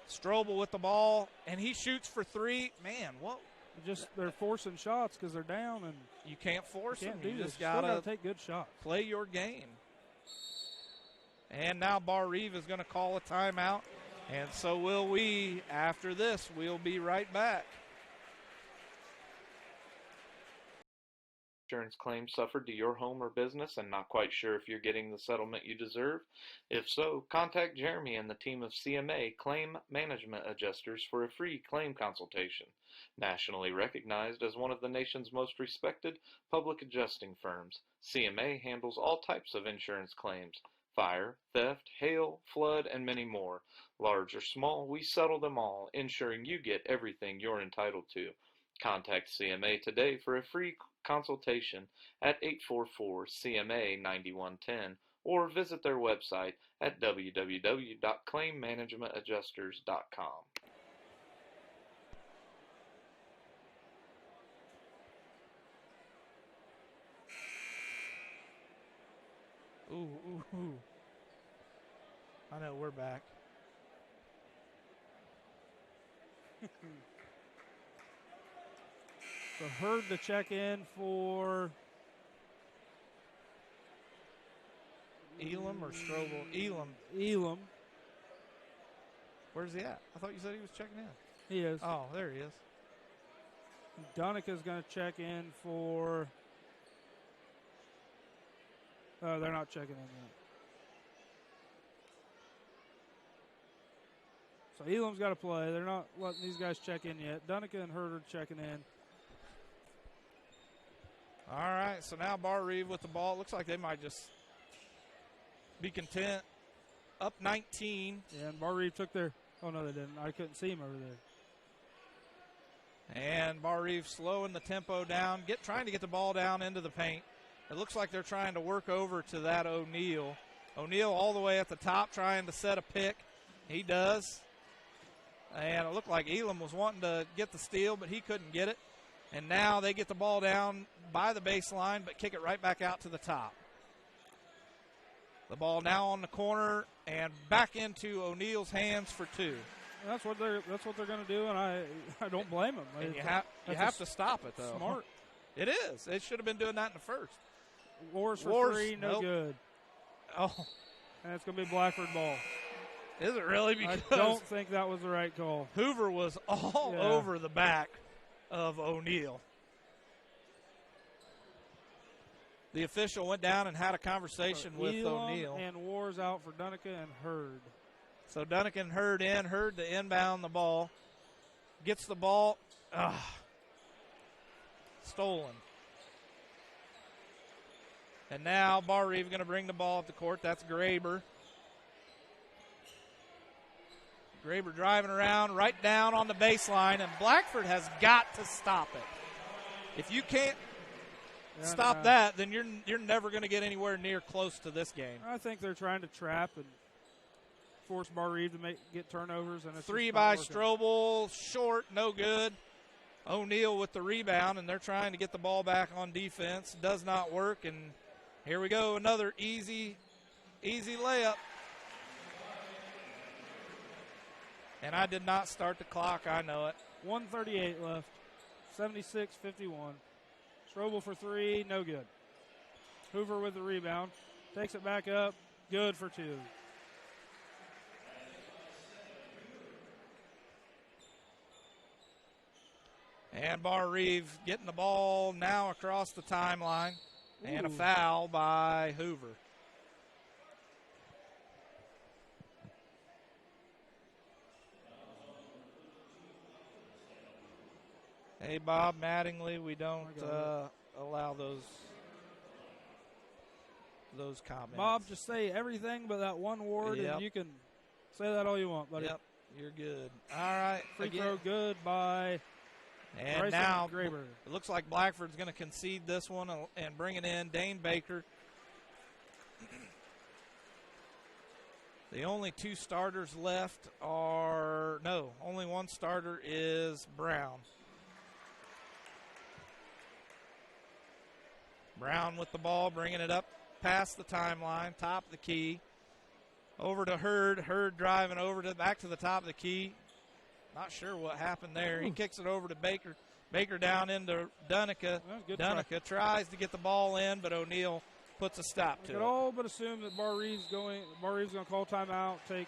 Strobel with the ball, and he shoots for 3. Man, what? They're forcing shots because they're down, and you can't force them. You just gotta gotta take good shots. Play your game. And now Barr Reeves is going to call a timeout, and so will we. After this, we'll be right back. Insurance claim suffered to your home or business and not quite sure if you're getting the settlement you deserve? If so, contact Jeremy and the team of CMA Claim Management Adjusters for a free claim consultation. Nationally recognized as one of the nation's most respected public adjusting firms, CMA handles all types of insurance claims: fire, theft, hail, flood, and many more. Large or small, we settle them all, ensuring you get everything you're entitled to. Contact CMA today for a free consultation at 844-CMA-9110 or visit their website at www.claimmanagementadjusters.com. Ooh. I know, we're back. So Hurd to check in for Elam or Strobel? Elam. Elam. Where's he at? I thought you said he was checking in. He is. Oh, there he is. Donica's going to check in for. Oh, they're not checking in yet. So Elam's got to play. They're not letting these guys check in yet. Donica and Hurd are checking in. All right, so now Barr Reeves with the ball. Looks like they might just be content. Up 19. Yeah, and Barr Reeves took their. Oh, no, they didn't. I couldn't see him over there. And Barr Reeves slowing the tempo down, trying to get the ball down into the paint. It looks like they're trying to work over to that O'Neal. O'Neal all the way at the top trying to set a pick. He does. And it looked like Elam was wanting to get the steal, but he couldn't get it. And now they get the ball down by the baseline, but kick it right back out to the top. The ball now on the corner and back into O'Neal's hands for two. That's what they're going to do, and I don't blame them. And you have to stop it though. Smart. It is. They should have been doing that in the first. Wars for three, no nope. good. Oh, and it's going to be Blackford ball. Is it really? Because I don't think that was the right call. Hoover was all over the back of O'Neal. The official went down and had a conversation with O'Neal. And Wars out for Donica and Hurd. So Donica and Hurd in. Hurd to inbound the ball. Gets the ball. Stolen. And now Barr Reeves going to bring the ball up the court. That's Graber. Graber driving around right down on the baseline, and Blackford has got to stop it. If you can't stop that, then you're never going to get anywhere near close to this game. I think they're trying to trap and force Barr Reeves to get turnovers. And it's three by Strobel, short, no good. O'Neal with the rebound, and they're trying to get the ball back on defense. Does not work, and here we go, another easy layup. And I did not start the clock, I know it. 1:38 left, 76-51. Strobel for three, no good. Hoover with the rebound, takes it back up, good for two. And Barr Reeves getting the ball now across the timeline. And a foul by Hoover. Hey, Bob Mattingly, we don't allow those comments. Bob, just say everything but that one word, and you can say that all you want, buddy. Yep, you're good. All right. Free throw good by and Bryson now Graber. It looks like Blackford's going to concede this one and bring it in. Dane Baker. The only two starters left only one starter is Brown. Brown with the ball, bringing it up past the timeline, top of the key. Over to Hurd. Hurd driving back to the top of the key. Not sure what happened there. He kicks it over to Baker. Baker down into Donica. Donica tries to get the ball in, but O'Neal puts a stop to it. We could all but assume that Barr Reeves going to call timeout, take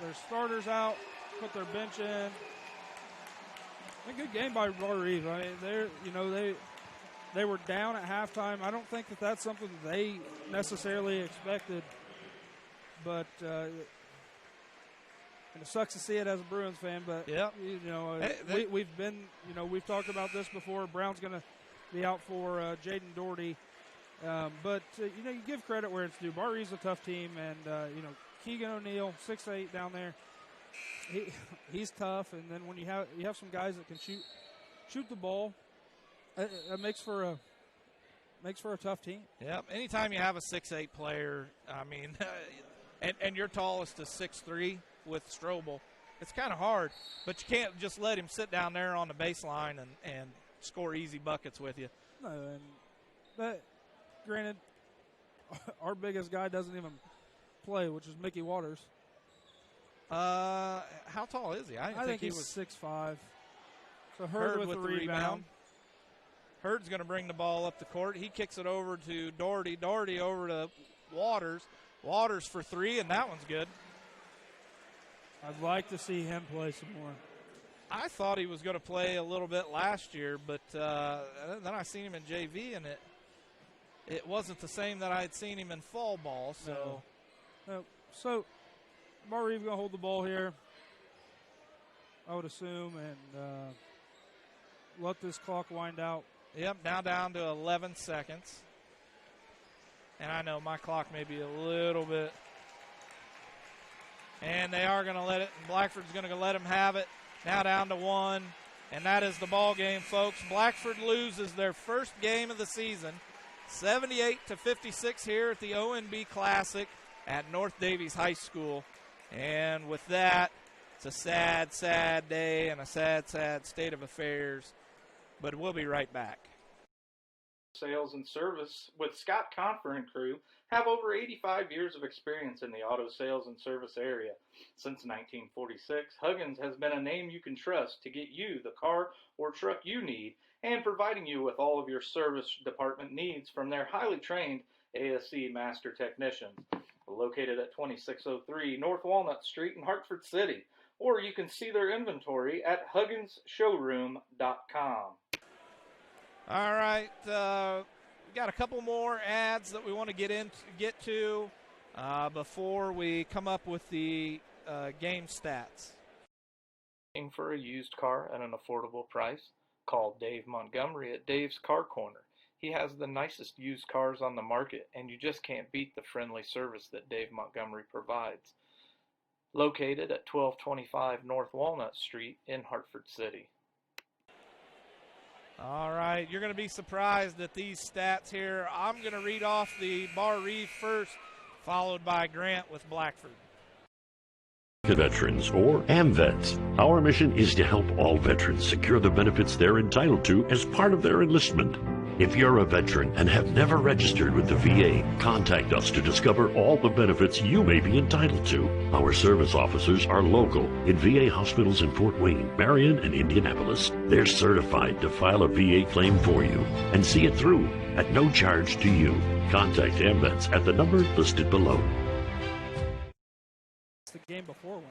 their starters out, put their bench in. A good game by Barr Reeves. I mean, they were down at halftime. I don't think that that's something they necessarily expected, but it sucks to see it as a Bruins fan. But we've talked about this before. Brown's going to be out for Jaden Doherty, but you give credit where it's due. Barr Reeves is a tough team, and Keegan O'Neal, 6'8" down there. He's tough, and then when you have some guys that can shoot the ball. It makes for a tough team. Yep. Anytime you have a 6'8" player, I mean, and your tallest is 6'3" with Strobel, it's kind of hard. But you can't just let him sit down there on the baseline and score easy buckets with you. No, but granted, our biggest guy doesn't even play, which is Mickey Waters. How tall is he? I think he was 6'5". So Hurd with the rebound. Hurd's going to bring the ball up the court. He kicks it over to Doherty. Doherty over to Waters. Waters for three, and that one's good. I'd like to see him play some more. I thought he was going to play a little bit last year, but then I seen him in JV, and it wasn't the same that I had seen him in fall ball. So, So Barr Reeves going to hold the ball here, I would assume, and let this clock wind out. Yep, now down to 11 seconds. And I know my clock may be a little bit. And they are going to let it, and Blackford's going to let them have it. Now down to 1, and that is the ball game, folks. Blackford loses their first game of the season, 78-56 here at the ONB Classic at North Davies High School. And with that, it's a sad, sad day and a sad, sad state of affairs. But we'll be right back. Sales and service with Scott Confer and crew have over 85 years of experience in the auto sales and service area. Since 1946, Huggins has been a name you can trust to get you the car or truck you need and providing you with all of your service department needs from their highly trained ASE master technicians. Located at 2603 North Walnut Street in Hartford City, or you can see their inventory at hugginsshowroom.com. All right, we got a couple more ads that we want to get to before we come up with the game stats. Looking for a used car at an affordable price? Call Dave Montgomery at Dave's Car Corner. He has the nicest used cars on the market, and you just can't beat the friendly service that Dave Montgomery provides. Located at 1225 North Walnut Street in Hartford City. All right, you're going to be surprised at these stats here. I'm going to read off the Barr Reeves first, followed by Grant with Blackford. Veterans or AMVETS. Our mission is to help all veterans secure the benefits they're entitled to as part of their enlistment. If you're a veteran and have never registered with the VA, contact us to discover all the benefits you may be entitled to. Our service officers are local in VA hospitals in Fort Wayne, Marion, and Indianapolis. They're certified to file a VA claim for you and see it through at no charge to you. Contact AMVETS at the number listed below. It's the game before one.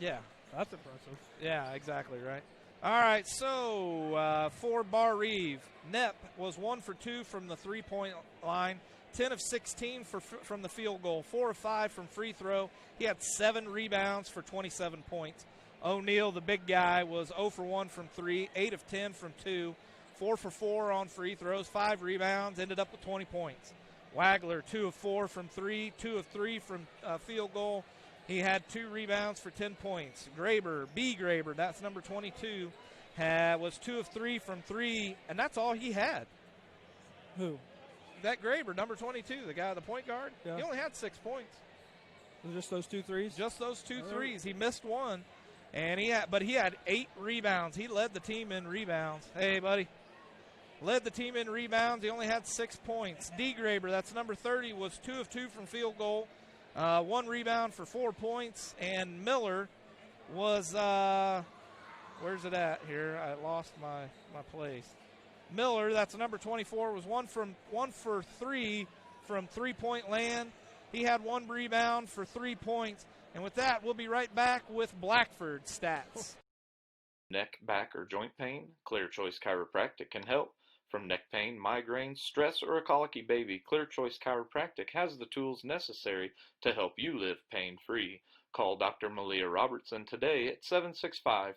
Yeah. That's impressive. Yeah, exactly right. All right, so for Barr Reeves, Knepp was 1 for 2 from the three-point line, 10 of 16 from the field goal, 4 of 5 from free throw. He had 7 rebounds for 27 points. O'Neal, the big guy, was 0 for 1 from 3, 8 of 10 from 2, 4 for 4 on free throws, 5 rebounds, ended up with 20 points. Wagler, 2 of 4 from 3, 2 of 3 from field goal. He had 2 rebounds for 10 points. Graber, B. Graber, that's number 22, was 2 of 3 from 3, and that's all he had. Who? That Graber, number 22, the guy, the point guard. Yeah. He only had 6 points. Just those 2 threes? Just those 2 threes. He missed one, and he had 8 rebounds. He led the team in rebounds. Hey, buddy. Led the team in rebounds. He only had 6 points. D. Graber, that's number 30, was 2 of 2 from field goal. 1 rebound for 4 points, and Miller was where's it at here? I lost my place. Miller, that's number 24, was 1 for 3 from 3-point land. He had 1 rebound for 3 points, and with that, we'll be right back with Blackford stats. Neck, back, or joint pain? Clear Choice Chiropractic can help. From neck pain, migraine, stress, or a colicky baby, Clear Choice Chiropractic has the tools necessary to help you live pain-free. Call Dr. Malia Robertson today at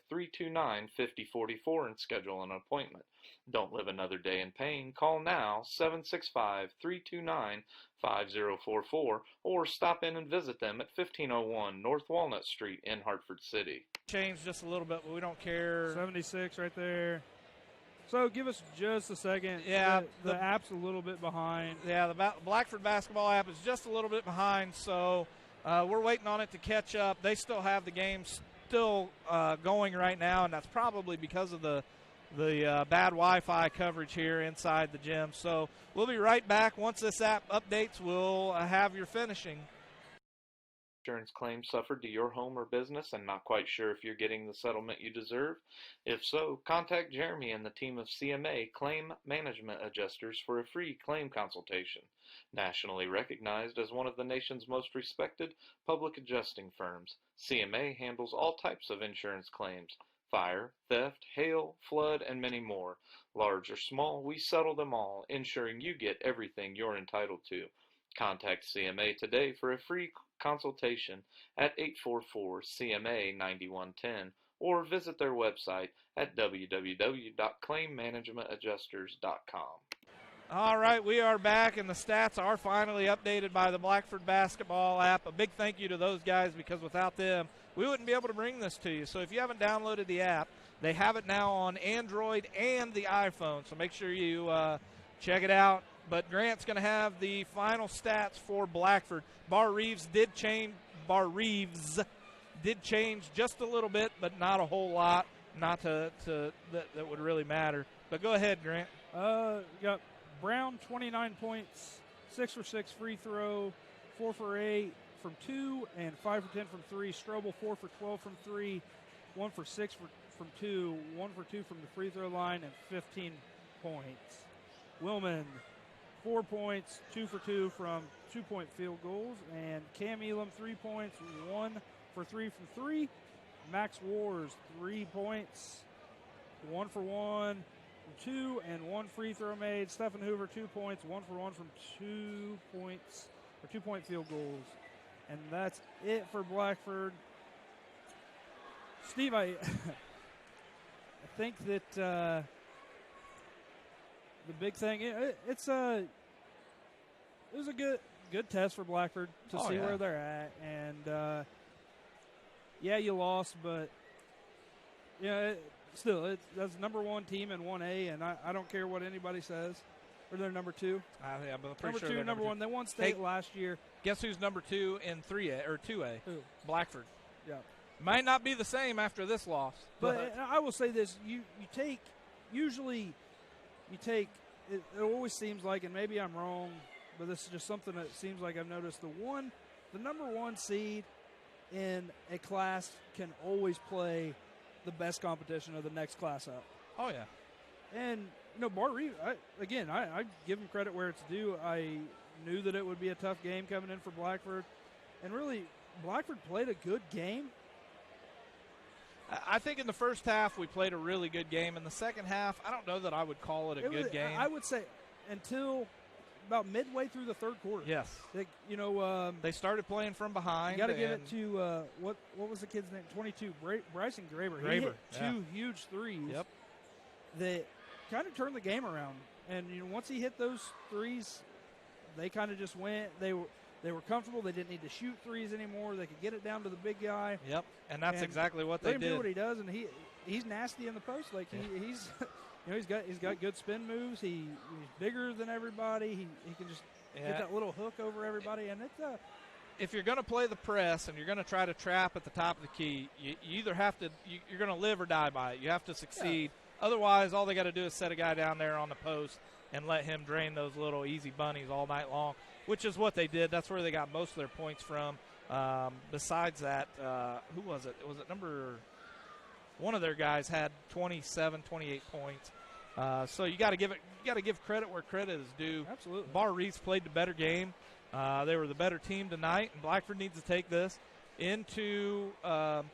765-329-5044 and schedule an appointment. Don't live another day in pain. Call now, 765-329-5044, or stop in and visit them at 1501 North Walnut Street in Hartford City. Changed just a little bit, but we don't care. 76 right there. So give us just a second. Yeah. The app's a little bit behind. Yeah, the Blackford basketball app is just a little bit behind, so we're waiting on it to catch up. They still have the game still going right now, and that's probably because of the bad Wi-Fi coverage here inside the gym. So we'll be right back. Once this app updates, we'll have your finishing. insurance claim suffered to your home or business and not quite sure if you're getting the settlement you deserve? If so, contact Jeremy and the team of CMA Claim Management Adjusters for a free claim consultation. Nationally recognized as one of the nation's most respected public adjusting firms, CMA handles all types of insurance claims: fire, theft, hail, flood, and many more. Large or small, we settle them all, ensuring you get everything you're entitled to. Contact CMA today for a free consultation at 844-CMA-9110 or visit their website at www.claimmanagementadjusters.com. All right, we are back, and the stats are finally updated by the Blackford basketball app. A big thank you to those guys, because without them, we wouldn't be able to bring this to you. So if you haven't downloaded the app, they have it now on Android and the iPhone, so make sure you check it out. But Grant's going to have the final stats for Blackford. Barr Reeves did change just a little bit, but not a whole lot, not that would really matter. But go ahead, Grant. Got Brown, 29 points, 6 for 6 free throw, 4 for 8 from 2, and 5 for 10 from 3. Strobel, 4 for 12 from 3, 1 for 6 from 2, 1 for 2 from the free throw line, and 15 points. Willman, 4 points, 2 for 2 from 2-point field goals, and Cam Elam, 3 points, 1 for 3 from 3. Max Wars, 3 points, 1 for 1 from 2, and 1 free throw made. Stephen Hoover, 2 points, 1 for 1 from 2 points, or 2-point field goals. And that's it for Blackford. Steve, I think that the big thing, it was a good test for Blackford to see where they're at. And, you lost, but, still, that's number 1 team in 1A, and I don't care what anybody says. Or they're number 2. I'm pretty number sure 2, they're number 1. They won state last year. Guess who's number 2 in 3A or 2A? Who? Blackford. Yeah. Might not be the same after this loss. But I will say this: you take, it always seems like, and maybe I'm wrong, but this is just something that seems like I've noticed. The number 1 seed in a class can always play the best competition of the next class up. Oh yeah. And Barr Reeves, I give him credit where it's due. I knew that it would be a tough game coming in for Blackford, and really, Blackford played a good game. I think in the first half we played a really good game. In the second half, I don't know that I would call it a good game. I would say until about midway through the third quarter. Yes. They started playing from behind. You got to give it to what was the kid's name? 22, Bryson Graber. He hit 2 huge threes. Yep. That kind of turned the game around. And once he hit those threes, they kind of just went. They were comfortable. They didn't need to shoot threes anymore. They could get it down to the big guy. Yep, and that's exactly what they did. Do what he does, and he's nasty in the post. Like he's he's got good spin moves. He's bigger than everybody. He can just get that little hook over everybody, and it's if you're going to play the press and you're going to try to trap at the top of the key, you either have to you're going to live or die by it. You have to succeed. Yeah. Otherwise, all they got to do is set a guy down there on the post and let him drain those little easy bunnies all night long, which is what they did. That's where they got most of their points from. Besides that, who was it? Was it one of their guys had 27, 28 points. So you got to give credit where credit is due. Absolutely. Barr Reeves played the better game. They were the better team tonight, and Blackford needs to take this into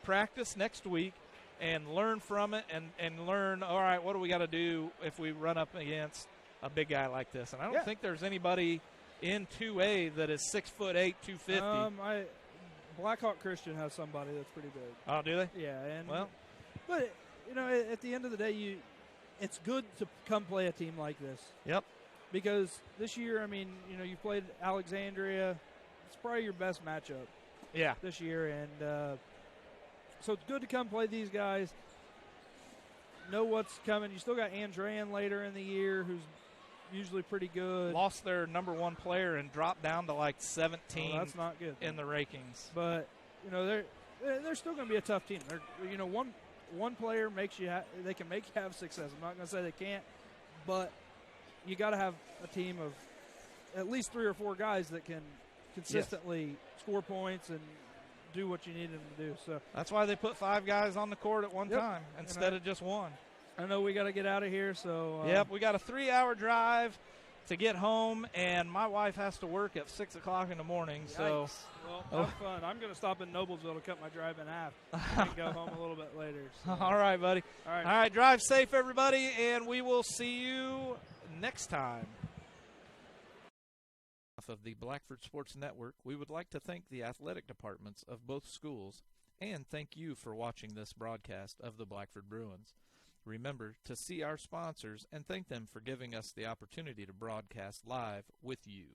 practice next week and learn from it and learn, all right, what do we got to do if we run up against a big guy like this? And I don't think there's anybody in 2A that is 6'8", 250. Blackhawk Christian has somebody that's pretty big. Oh, do they? Yeah, but at the end of the day, it's good to come play a team like this. Yep. Because this year, you played Alexandria. It's probably your best matchup. Yeah. This year, and so it's good to come play these guys. Know what's coming. You still got Andrean later in the year, who's usually pretty good. Lost their number 1 player and dropped down to like 17. Oh, that's not good in the rankings. But they're still going to be a tough team. They're one player makes you they can make you have success. I'm not going to say they can't, but you got to have a team of at least 3 or 4 guys that can consistently score points and do what you need them to do. So that's why they put 5 guys on the court at one time instead of just one. I know we got to get out of here. So we got a 3-hour drive to get home, and my wife has to work at 6 o'clock in the morning. So, well, have fun. I'm going to stop in Noblesville to cut my drive in half and go home a little bit later. So. All right, buddy. All right. All right, drive safe, everybody, and we will see you next time. Of the Blackford Sports Network, we would like to thank the athletic departments of both schools and thank you for watching this broadcast of the Blackford Bruins. Remember to see our sponsors and thank them for giving us the opportunity to broadcast live with you.